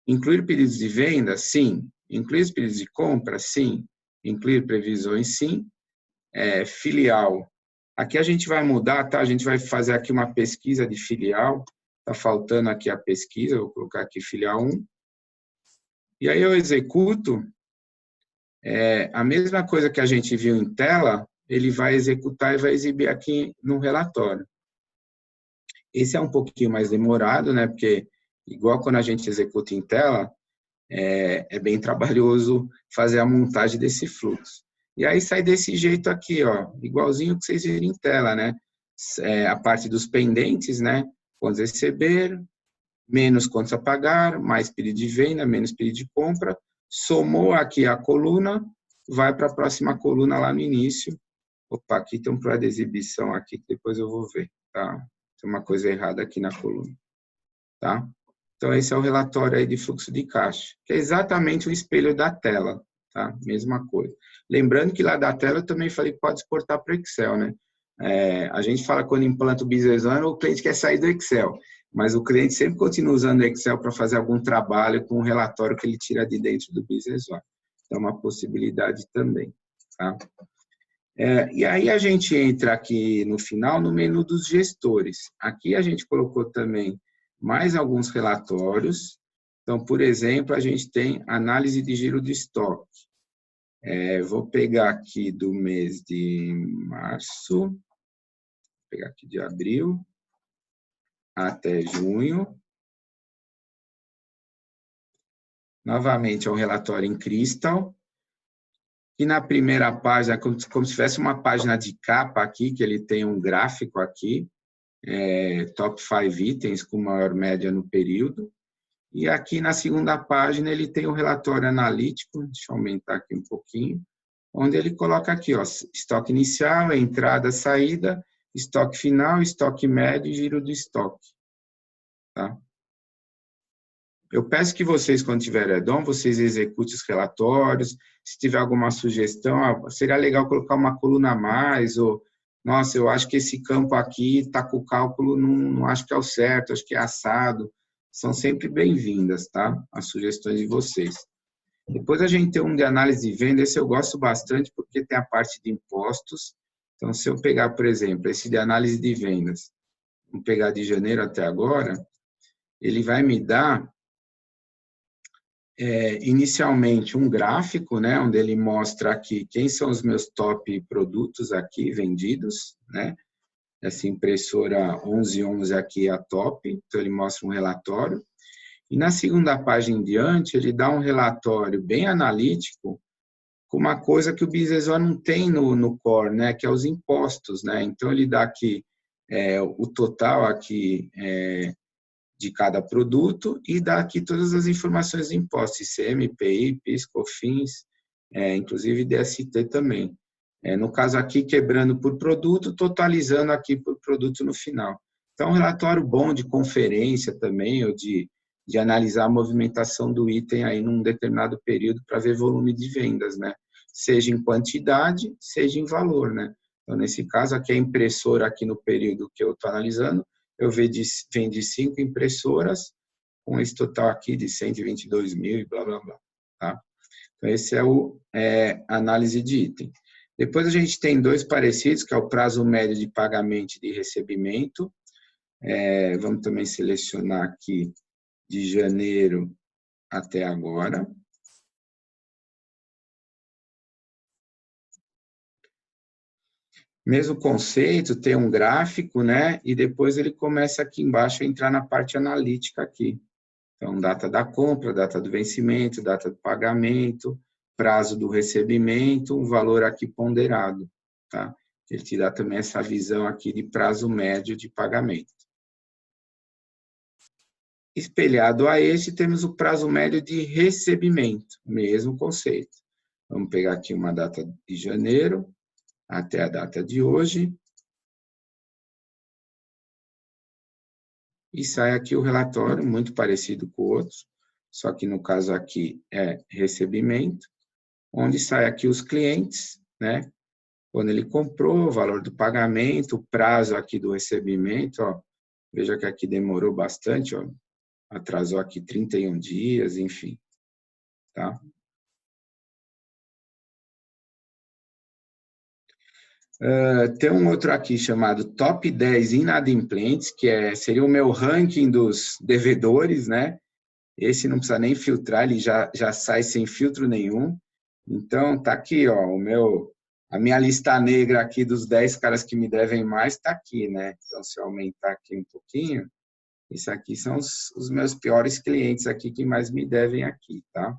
Incluir pedidos de venda? Sim. Incluir pedidos de compra? Sim. Incluir previsões? Sim. Filial. Aqui a gente vai mudar, tá? A gente vai fazer aqui uma pesquisa de filial. Está faltando aqui a pesquisa, vou colocar aqui filial 1. E aí eu executo, a mesma coisa que a gente viu em tela, ele vai executar e vai exibir aqui no relatório. Esse é um pouquinho mais demorado, né? Porque, igual quando a gente executa em tela, é bem trabalhoso fazer a montagem desse fluxo. E aí sai desse jeito aqui, ó, igualzinho que vocês viram em tela, né? A parte dos pendentes, né? Quantos receber, menos quantos a pagar, mais pedido de venda, menos pedido de compra, somou aqui a coluna, vai para a próxima coluna lá no início. Opa, aqui tem um plano de exibição aqui, que depois eu vou ver, tá? Tem uma coisa errada aqui na coluna, tá? Então, esse é o relatório aí de fluxo de caixa, que é exatamente o espelho da tela, tá? Mesma coisa. Lembrando que lá da tela eu também falei que pode exportar para o Excel, né? A gente fala quando implanta o Business One, o cliente quer sair do Excel, mas o cliente sempre continua usando o Excel para fazer algum trabalho com um relatório que ele tira de dentro do Business One. Então, é uma possibilidade também, tá? E aí a gente entra aqui no final no menu dos gestores. Aqui a gente colocou também mais alguns relatórios. Então, por exemplo, a gente tem análise de giro de estoque. Vou pegar aqui do mês de março, vou pegar aqui de abril até junho. Novamente, é um relatório em Crystal. E na primeira página, como se tivesse uma página de capa aqui, que ele tem um gráfico aqui, top 5 itens com maior média no período. E aqui na segunda página ele tem o relatório analítico, deixa eu aumentar aqui um pouquinho, onde ele coloca aqui, ó, estoque inicial, entrada, saída, estoque final, estoque médio e giro do estoque. Tá? Eu peço que vocês, quando tiverem add-on, vocês executem os relatórios. Se tiver alguma sugestão, seria legal colocar uma coluna a mais, ou, nossa, eu acho que esse campo aqui está com o cálculo, não acho que é o certo, acho que é assado. São sempre bem-vindas, tá? As sugestões de vocês. Depois a gente tem um de análise de venda, esse eu gosto bastante, porque tem a parte de impostos. Então, se eu pegar, por exemplo, esse de análise de vendas, vamos pegar de janeiro até agora, ele vai me dar inicialmente um gráfico, né, onde ele mostra aqui quem são os meus top produtos aqui vendidos, né? Essa impressora 1111 aqui é a top, então ele mostra um relatório. E na segunda página em diante, ele dá um relatório bem analítico com uma coisa que o Business One não tem no core, né, que é os impostos, né? Então ele dá aqui o total aqui de cada produto e dá aqui todas as informações de impostos, ICM, IPI, PIS, COFINS, inclusive DST também. No caso aqui, quebrando por produto, totalizando aqui por produto no final. Então, um relatório bom de conferência também, ou de analisar a movimentação do item aí num determinado período para ver volume de vendas, né? Seja em quantidade, seja em valor, né? Então, nesse caso, aqui a impressora aqui no período que eu estou analisando, eu vendi 5 impressoras, com esse total aqui de 122 mil e blá, blá, blá. Tá? Então, esse é o análise de item. Depois a gente tem dois parecidos, que é o prazo médio de pagamento e de recebimento. Vamos também selecionar aqui de janeiro até agora. Mesmo conceito, tem um gráfico, né? E depois ele começa aqui embaixo a entrar na parte analítica aqui. Então, data da compra, data do vencimento, data do pagamento, prazo do recebimento, um valor aqui ponderado, tá? Ele te dá também essa visão aqui de prazo médio de pagamento. Espelhado a esse, temos o prazo médio de recebimento, mesmo conceito. Vamos pegar aqui uma data de janeiro até a data de hoje. E sai aqui o relatório, muito parecido com o outro, só que no caso aqui é recebimento, onde sai aqui os clientes, né? Quando ele comprou, o valor do pagamento, o prazo aqui do recebimento, ó. Veja que aqui demorou bastante, ó. atrasou aqui 31 dias, enfim, tá? Tem um outro aqui chamado Top 10 Inadimplentes, que seria o meu ranking dos devedores, né? Esse não precisa nem filtrar, ele já sai sem filtro nenhum. Então, tá aqui, ó, a minha lista negra aqui dos 10 caras que me devem mais, tá aqui, né? Então, se eu aumentar aqui um pouquinho, esses aqui são os meus piores clientes aqui que mais me devem aqui, tá?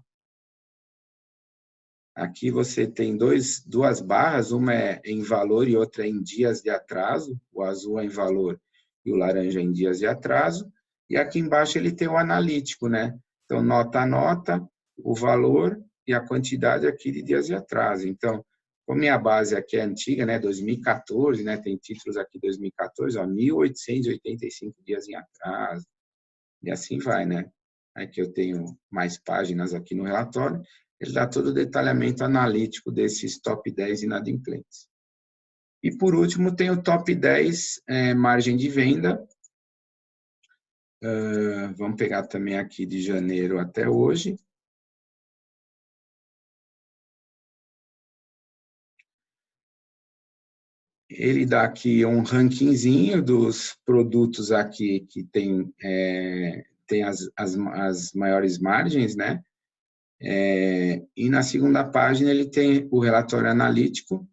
Aqui você tem duas barras, uma é em valor e outra é em dias de atraso. O azul é em valor e o laranja é em dias de atraso. E aqui embaixo ele tem o analítico, né? Então, nota a nota, o valor e a quantidade aqui de dias de atraso. Então, como minha base aqui é antiga, né? 2014, né? Tem títulos aqui 2014, ó, 1.885 dias em atraso. E assim vai, né? Aqui eu tenho mais páginas aqui no relatório. Ele dá todo o detalhamento analítico desses top 10 inadimplentes. E, por último, tem o top 10 margem de venda. Vamos pegar também aqui de janeiro até hoje. Ele dá aqui um rankingzinho dos produtos aqui que tem as maiores margens, né? E na segunda página ele tem o relatório analítico.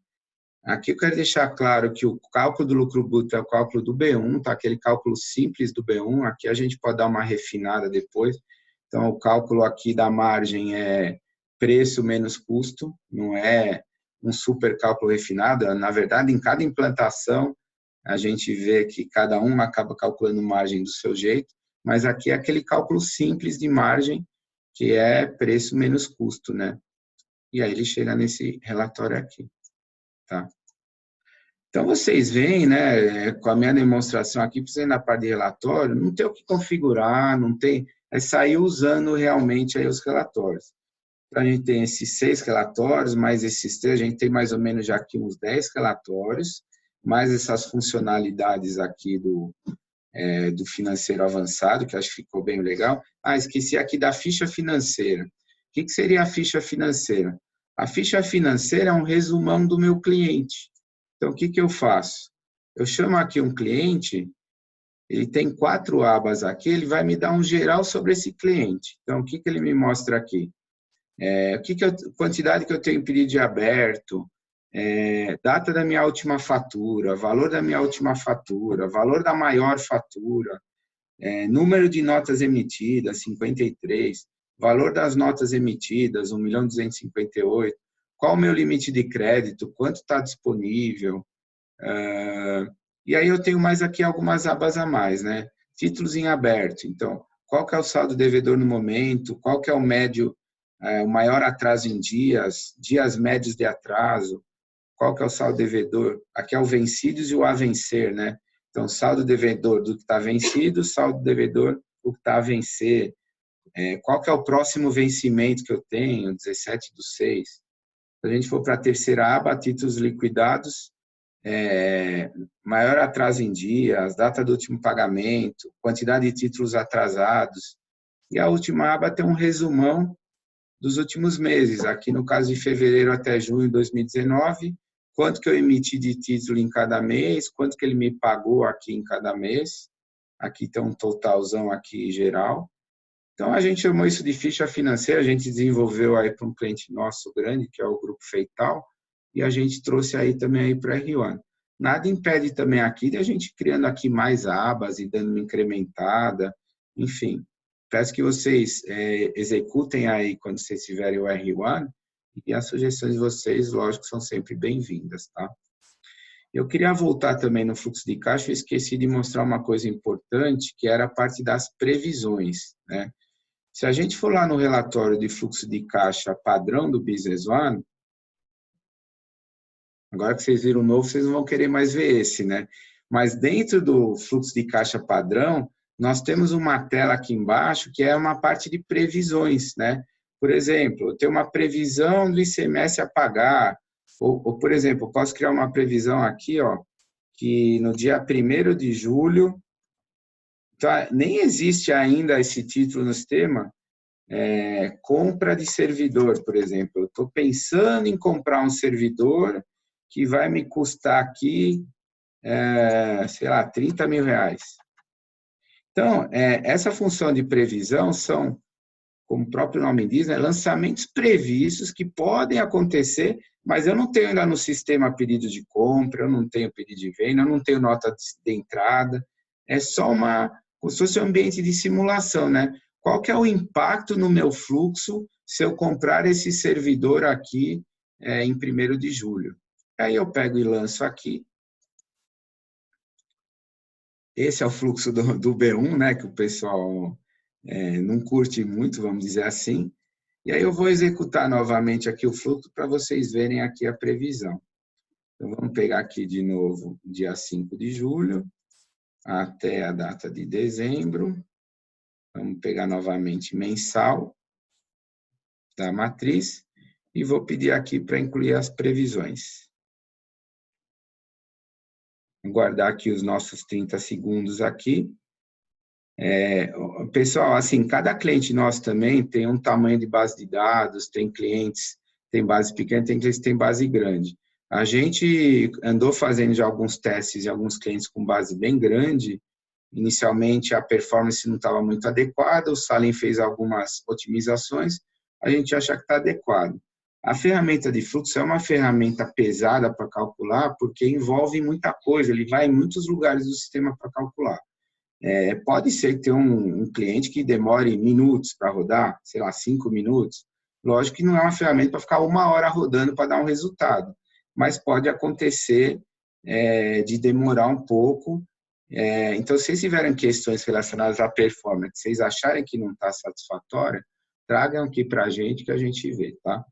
Aqui eu quero deixar claro que o cálculo do lucro bruto é o cálculo do B1, tá? Aquele cálculo simples do B1. Aqui a gente pode dar uma refinada depois. Então, o cálculo aqui da margem é preço menos custo, não é um super cálculo refinado. Na verdade, em cada implantação, a gente vê que cada uma acaba calculando margem do seu jeito, mas aqui é aquele cálculo simples de margem, que é preço menos custo, né? E aí ele chega nesse relatório aqui, tá? Então, vocês veem, né, com a minha demonstração aqui, precisando da parte de relatório, não tem o que configurar, não tem, é sair usando realmente aí os relatórios. Então, a gente tem esses 6 relatórios, mais esses 3, a gente tem mais ou menos já aqui uns 10 relatórios, mais essas funcionalidades aqui do financeiro avançado, que acho que ficou bem legal. Esqueci aqui da ficha financeira. O que seria a ficha financeira? A ficha financeira é um resumão do meu cliente. Então, o que eu faço? Eu chamo aqui um cliente, ele tem 4 abas aqui, ele vai me dar um geral sobre esse cliente. Então, o que ele me mostra aqui? Quantidade que eu tenho em pedido de aberto, data da minha última fatura, valor da minha última fatura, valor da maior fatura, número de notas emitidas, 53, valor das notas emitidas, 1.258.000, qual o meu limite de crédito, quanto está disponível, e aí eu tenho mais aqui algumas abas a mais, né? Títulos em aberto, então, qual que é o saldo devedor no momento, qual que é o médio, o maior atraso em dias, dias médios de atraso, qual que é o saldo devedor, aqui é o vencidos e o a vencer, né? Então, saldo devedor do que está vencido, saldo devedor do que está a vencer, qual que é o próximo vencimento que eu tenho, 17/6. Se a gente for para a terceira aba, títulos liquidados, maior atraso em dias, data do último pagamento, quantidade de títulos atrasados. E a última aba tem um resumão dos últimos meses. Aqui no caso de fevereiro até junho de 2019, quanto que eu emiti de título em cada mês, quanto que ele me pagou aqui em cada mês. Aqui tem um totalzão aqui geral. Então, a gente chamou isso de ficha financeira, a gente desenvolveu aí para um cliente nosso grande, que é o Grupo Feital, e a gente trouxe aí também aí para a R1. Nada impede também aqui de a gente criando aqui mais abas e dando uma incrementada, enfim. Peço que vocês executem aí quando vocês tiverem o R1, e as sugestões de vocês, lógico, são sempre bem-vindas, tá? Eu queria voltar também no fluxo de caixa, eu esqueci de mostrar uma coisa importante, que era a parte das previsões, né? Se a gente for lá no relatório de fluxo de caixa padrão do Business One, agora que vocês viram o novo, vocês não vão querer mais ver esse, né? Mas dentro do fluxo de caixa padrão, nós temos uma tela aqui embaixo que é uma parte de previsões, né? Por exemplo, eu tenho uma previsão do ICMS a pagar, ou por exemplo, eu posso criar uma previsão aqui, ó, que no dia 1º de julho Tá, nem existe ainda esse título no sistema, compra de servidor, por exemplo. Eu estou pensando em comprar um servidor que vai me custar aqui, sei lá, 30 mil reais. Então, essa função de previsão são, como o próprio nome diz, né, lançamentos previstos que podem acontecer, mas eu não tenho ainda no sistema pedido de compra, eu não tenho pedido de venda, eu não tenho nota de entrada. É só como se fosse um ambiente de simulação, né? Qual que é o impacto no meu fluxo se eu comprar esse servidor aqui em 1º de julho? Aí eu pego e lanço aqui. Esse é o fluxo do B1, né, que o pessoal não curte muito, vamos dizer assim. E aí eu vou executar novamente aqui o fluxo para vocês verem aqui a previsão. Então, vamos pegar aqui de novo dia 5 de julho até a data de dezembro. Vamos pegar novamente mensal da matriz e vou pedir aqui para incluir as previsões. Vou guardar aqui os nossos 30 segundos aqui. Pessoal, assim, cada cliente nosso também tem um tamanho de base de dados, tem clientes, tem base pequena, tem clientes que tem base grande. A gente andou fazendo já alguns testes em alguns clientes com base bem grande. Inicialmente, a performance não estava muito adequada, o Salim fez algumas otimizações, a gente acha que está adequado. A ferramenta de fluxo é uma ferramenta pesada para calcular, porque envolve muita coisa, ele vai em muitos lugares do sistema para calcular. Pode ser que tenha um cliente que demore minutos para rodar, sei lá, 5 minutos. Lógico que não é uma ferramenta para ficar 1 hora rodando para dar um resultado, mas pode acontecer de demorar um pouco. Então, se vocês tiverem questões relacionadas à performance, que vocês acharem que não está satisfatória, tragam aqui para a gente que a gente vê, tá?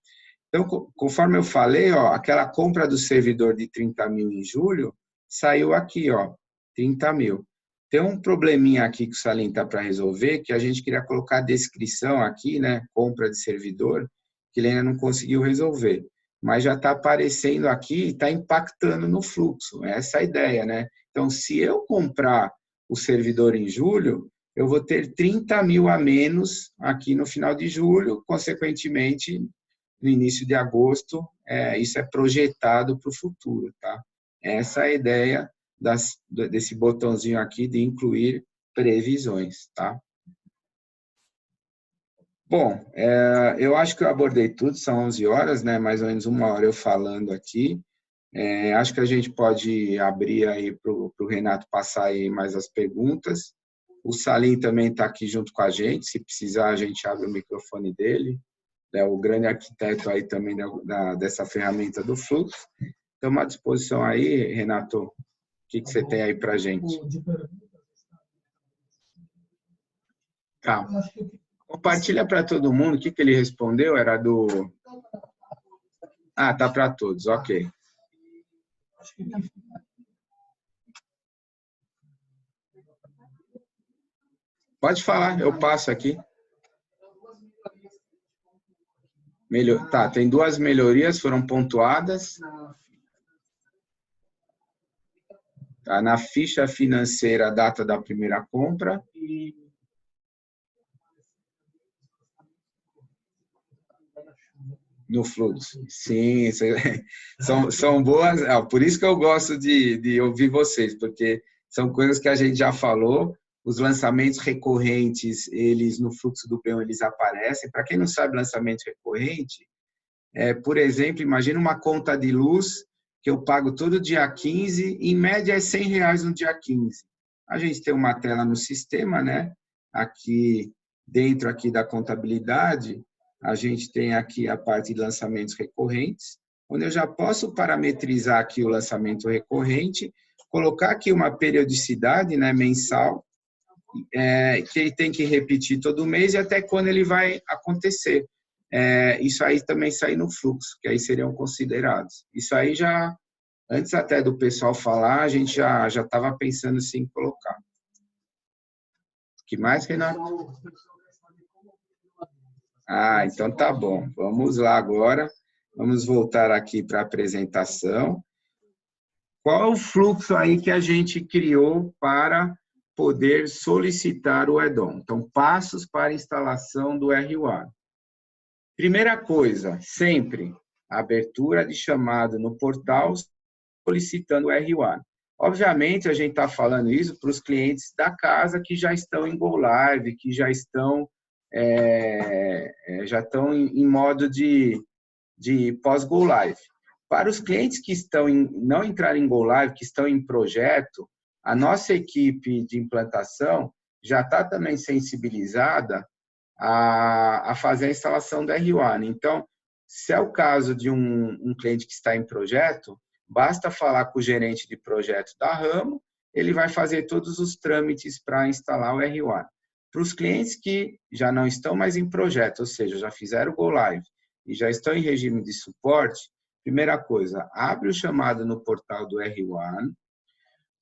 Então, conforme eu falei, ó, aquela compra do servidor de 30 mil em julho, saiu aqui, ó, 30 mil. Tem um probleminha aqui que o Salim está para resolver, que a gente queria colocar a descrição aqui, né, compra de servidor, que ele ainda não conseguiu resolver. Mas já está aparecendo aqui e está impactando no fluxo. Essa é a ideia, né? Então, se eu comprar o servidor em julho, eu vou ter 30 mil a menos aqui no final de julho, consequentemente, no início de agosto, isso é projetado para o futuro, tá? Essa é a ideia desse botãozinho aqui de incluir previsões, tá? Bom, eu acho que eu abordei tudo, são 11 horas, né? Mais ou menos 1 hora eu falando aqui. Acho que a gente pode abrir aí para o Renato passar aí mais as perguntas. O Salim também está aqui junto com a gente, se precisar a gente abre o microfone dele. É o grande arquiteto aí também dessa ferramenta do fluxo. Estamos à disposição aí, Renato. O que você tem aí para a gente? Tá. Compartilha para todo mundo. O que ele respondeu? Era do... Ah, tá para todos. Ok. Pode falar, eu passo aqui. Tá, tem 2 melhorias, foram pontuadas. Tá, na ficha financeira, a data da primeira compra. No fluxo. Sim, são boas. Por isso que eu gosto de ouvir vocês, porque são coisas que a gente já falou. Os lançamentos recorrentes, eles no fluxo do B1, eles aparecem. Para quem não sabe, lançamento recorrente, por exemplo, imagina uma conta de luz que eu pago todo dia 15, em média é R$100 no dia 15. A gente tem uma tela no sistema, né? Aqui dentro aqui da contabilidade, a gente tem aqui a parte de lançamentos recorrentes, onde eu já posso parametrizar aqui o lançamento recorrente, colocar aqui uma periodicidade, né, mensal, que ele tem que repetir todo mês e até quando ele vai acontecer. Isso aí também sai no fluxo, que aí seriam considerados. Isso aí já, antes até do pessoal falar, a gente já estava pensando assim em colocar. O que mais, Renato? Então tá bom. Vamos lá agora. Vamos voltar aqui para a apresentação. Qual é o fluxo aí que a gente criou para poder solicitar o add-on. Então, passos para instalação do R1. Primeira coisa, sempre, abertura de chamada no portal solicitando o R1. Obviamente, a gente está falando isso para os clientes da casa que já estão em Go Live, que já estão, em modo de pós-Go Live. Para os clientes que não entraram em Go Live, que estão em projeto, a nossa equipe de implantação já está também sensibilizada a fazer a instalação do R1. Então, se é o caso de um cliente que está em projeto, basta falar com o gerente de projeto da Ramo, ele vai fazer todos os trâmites para instalar o R1. Para os clientes que já não estão mais em projeto, ou seja, já fizeram o Go Live e já estão em regime de suporte, primeira coisa, abre o chamado no portal do R1,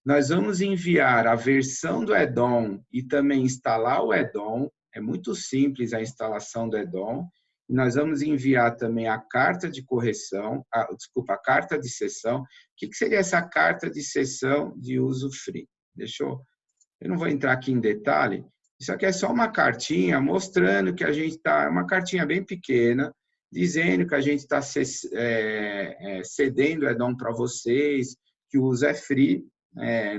nós vamos enviar a versão do add-on e também instalar o add-on, é muito simples a instalação do add-on, nós vamos enviar também a carta de correção, a carta de cessão. O que seria essa carta de cessão de uso free? Eu não vou entrar aqui em detalhe, isso aqui é só uma cartinha mostrando que a gente está, uma cartinha bem pequena, dizendo que a gente está cedendo o add-on para vocês, que o uso é free,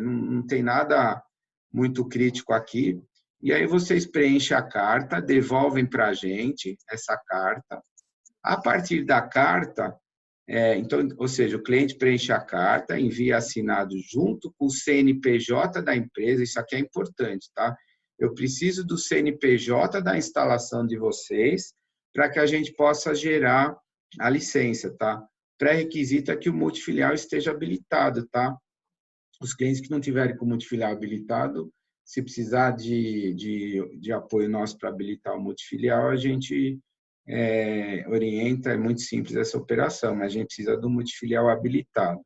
não tem nada muito crítico aqui. E aí vocês preenchem a carta, devolvem para a gente essa carta. A partir da carta, então, ou seja, o cliente preenche a carta, envia assinado junto com o CNPJ da empresa, isso aqui é importante, tá? Eu preciso do CNPJ da instalação de vocês para que a gente possa gerar a licença, tá? Pré-requisito é que o multifilial esteja habilitado, tá? Os clientes que não tiverem com o multifilial habilitado, se precisar de apoio nosso para habilitar o multifilial, a gente orienta, é muito simples essa operação, mas a gente precisa do multifilial habilitado.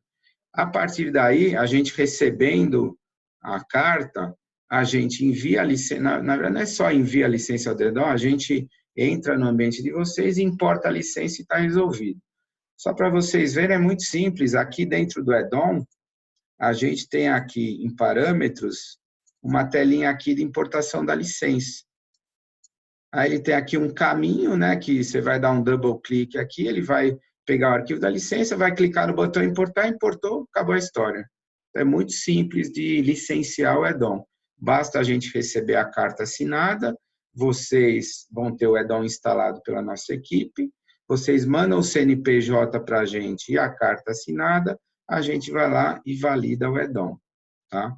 A partir daí, a gente recebendo a carta, a gente envia a licença, na verdade não é só envia a licença ao add-on, a gente entra no ambiente de vocês, importa a licença e está resolvido. Só para vocês verem, é muito simples, aqui dentro do add-on, a gente tem aqui em parâmetros, uma telinha aqui de importação da licença. Aí ele tem aqui um caminho, né, que você vai dar um double clique aqui, ele vai pegar o arquivo da licença, vai clicar no botão importar, importou, acabou a história. É muito simples de licenciar o add-on. Basta a gente receber a carta assinada, vocês vão ter o add-on instalado pela nossa equipe, vocês mandam o CNPJ para a gente e a carta assinada, a gente vai lá e valida o add-on, tá?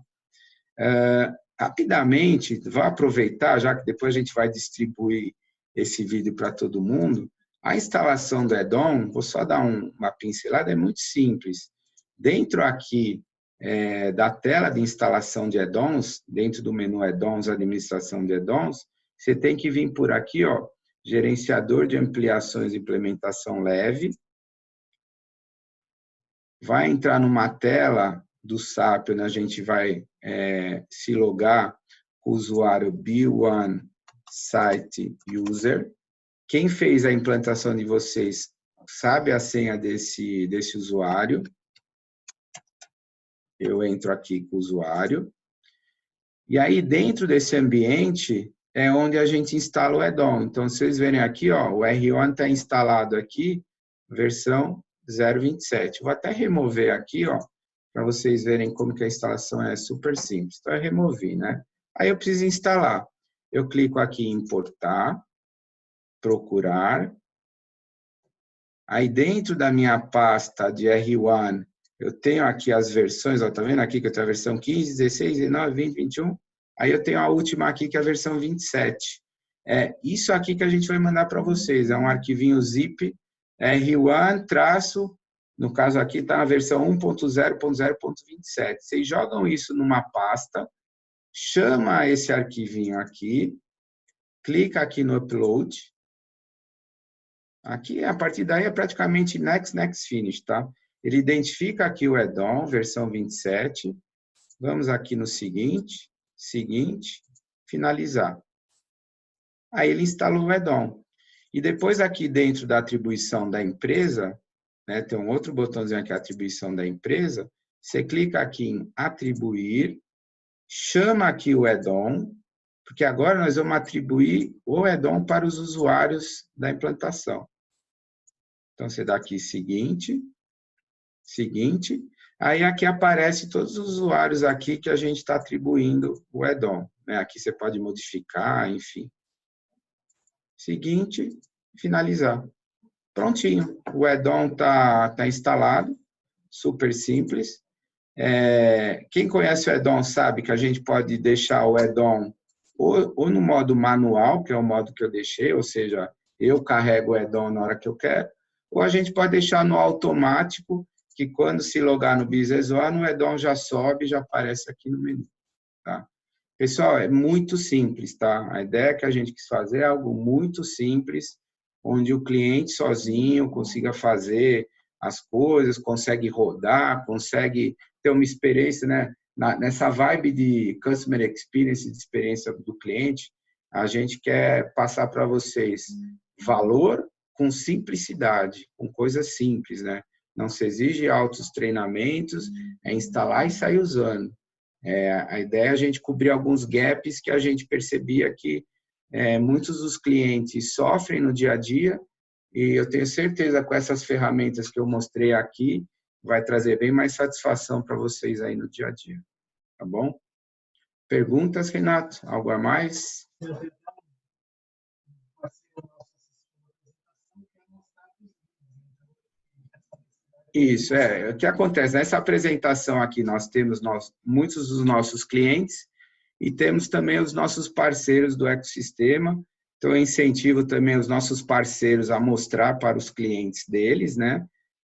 Rapidamente, vou aproveitar, já que depois a gente vai distribuir esse vídeo para todo mundo, a instalação do add-on, vou só dar uma pincelada, é muito simples. Dentro aqui da tela de instalação de add-ons, dentro do menu add-ons, administração de add-ons, você tem que vir por aqui, ó, gerenciador de ampliações e implementação leve, vai entrar numa tela do SAP, onde a gente vai se logar com o usuário B1 Site User. Quem fez a implantação de vocês sabe a senha desse usuário. Eu entro aqui com o usuário. E aí, dentro desse ambiente, é onde a gente instala o add-on. Então, vocês verem aqui, ó, o R1 está instalado aqui, versão 0.27. Vou até remover aqui, ó, para vocês verem como que a instalação é super simples. Então, eu removi, né? Aí eu preciso instalar. Eu clico aqui em importar, procurar. Aí dentro da minha pasta de R1, eu tenho aqui as versões, ó, tá vendo aqui que eu tenho a versão 15, 16, 19, 20, 21. Aí eu tenho a última aqui que é a versão 27. É isso aqui que a gente vai mandar para vocês. É um arquivinho zip R1 traço, no caso aqui está na versão 1.0.0.27. Vocês jogam isso numa pasta, chama esse arquivinho aqui, clica aqui no upload. Aqui, a partir daí, é praticamente next, next, finish, tá? Ele identifica aqui o add-on, versão 27. Vamos aqui no seguinte, finalizar. Aí ele instalou o add-on. E depois aqui dentro da atribuição da empresa, né, tem um outro botãozinho aqui, atribuição da empresa, você clica aqui em atribuir, chama aqui o add-on, porque agora nós vamos atribuir o add-on para os usuários da implantação. Então, você dá aqui seguinte, aí aqui aparece todos os usuários aqui que a gente está atribuindo o add-on, né? Aqui você pode modificar, enfim. Seguinte, finalizar. Prontinho, o add-on está instalado, super simples. Quem conhece o add-on sabe que a gente pode deixar o add-on ou no modo manual, que é o modo que eu deixei, ou seja, eu carrego o add-on na hora que eu quero, ou a gente pode deixar no automático, que quando se logar no Business One, o add-on já sobe e já aparece aqui no menu. Tá? Pessoal, é muito simples, tá? A ideia que a gente quis fazer é algo muito simples, onde o cliente sozinho consiga fazer as coisas, consegue rodar, consegue ter uma experiência, né? Nessa vibe de Customer Experience, de experiência do cliente, a gente quer passar para vocês valor com simplicidade, com coisas simples, né? Não se exige altos treinamentos, é instalar e sair usando. A ideia é a gente cobrir alguns gaps que a gente percebia que muitos dos clientes sofrem no dia a dia, e eu tenho certeza que com essas ferramentas que eu mostrei aqui, vai trazer bem mais satisfação para vocês aí no dia a dia. Tá bom? Perguntas, Renato? Algo a mais? Isso, o que acontece? Nessa apresentação aqui, nós temos muitos dos nossos clientes e temos também os nossos parceiros do ecossistema. Então, eu incentivo também os nossos parceiros a mostrar para os clientes deles, né?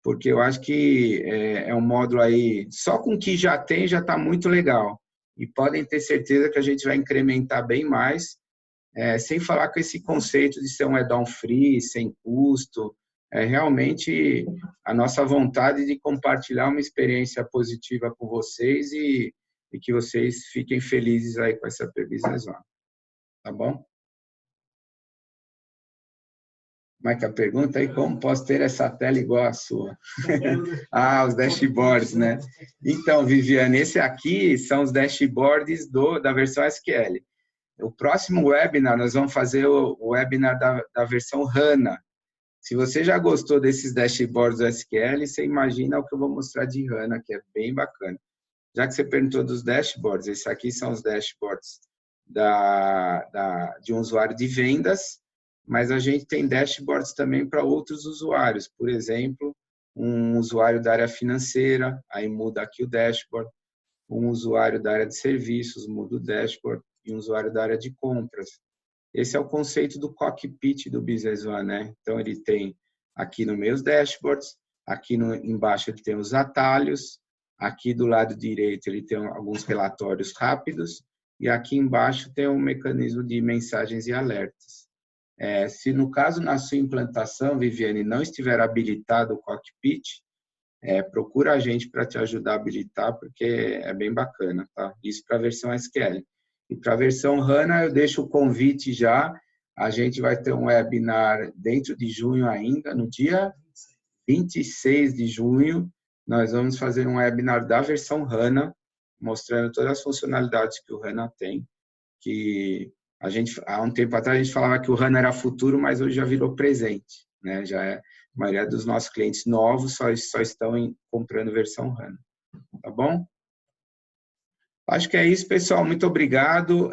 Porque eu acho que é um módulo aí, só com o que já tem, já está muito legal. E podem ter certeza que a gente vai incrementar bem mais, sem falar com esse conceito de ser um add-on free, sem custo. É realmente a nossa vontade de compartilhar uma experiência positiva com vocês e que vocês fiquem felizes aí com essa Business One. Tá bom? Como é que a pergunta aí? Como posso ter essa tela igual à sua? Os dashboards, né? Então, Viviane, esse aqui são os dashboards da versão SQL. O próximo webinar, nós vamos fazer o webinar da versão HANA. Se você já gostou desses dashboards do SQL, você imagina o que eu vou mostrar de HANA, que é bem bacana. Já que você perguntou dos dashboards, esses aqui são os dashboards de um usuário de vendas, mas a gente tem dashboards também para outros usuários. Por exemplo, um usuário da área financeira, aí muda aqui o dashboard. Um usuário da área de serviços, muda o dashboard. E um usuário da área de compras. Esse é o conceito do cockpit do Business One, né? Então, ele tem aqui no meio os dashboards, aqui embaixo ele tem os atalhos, aqui do lado direito ele tem alguns relatórios rápidos, e aqui embaixo tem um mecanismo de mensagens e alertas. Se no caso, na sua implantação, Viviane, não estiver habilitado o cockpit, procura a gente para te ajudar a habilitar, porque é bem bacana, tá? Isso para a versão SQL. E para a versão HANA, eu deixo o convite já. A gente vai ter um webinar dentro de junho ainda, no dia 26 de junho. Nós vamos fazer um webinar da versão HANA, mostrando todas as funcionalidades que o HANA tem. Que há um tempo atrás, a gente falava que o HANA era futuro, mas hoje já virou presente, né? A maioria dos nossos clientes novos só estão comprando versão HANA. Tá bom? Acho que é isso, pessoal. Muito obrigado.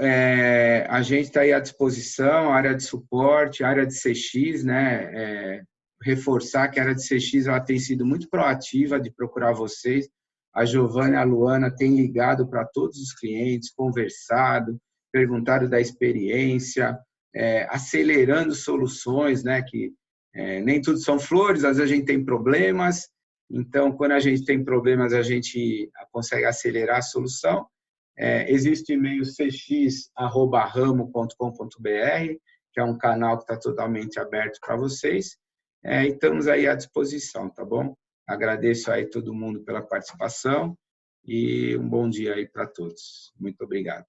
A gente está aí à disposição, área de suporte, área de CX, né? Reforçar que a área de CX ela tem sido muito proativa de procurar vocês. A Giovana e a Luana têm ligado para todos os clientes, conversado, perguntado da experiência, acelerando soluções, né? Que nem tudo são flores, às vezes a gente tem problemas. Então, quando a gente tem problemas, a gente consegue acelerar a solução. Existe o e-mail cx@ramo.com.br, que é um canal que está totalmente aberto para vocês. E estamos aí à disposição, tá bom? Agradeço aí todo mundo pela participação e um bom dia aí para todos. Muito obrigado.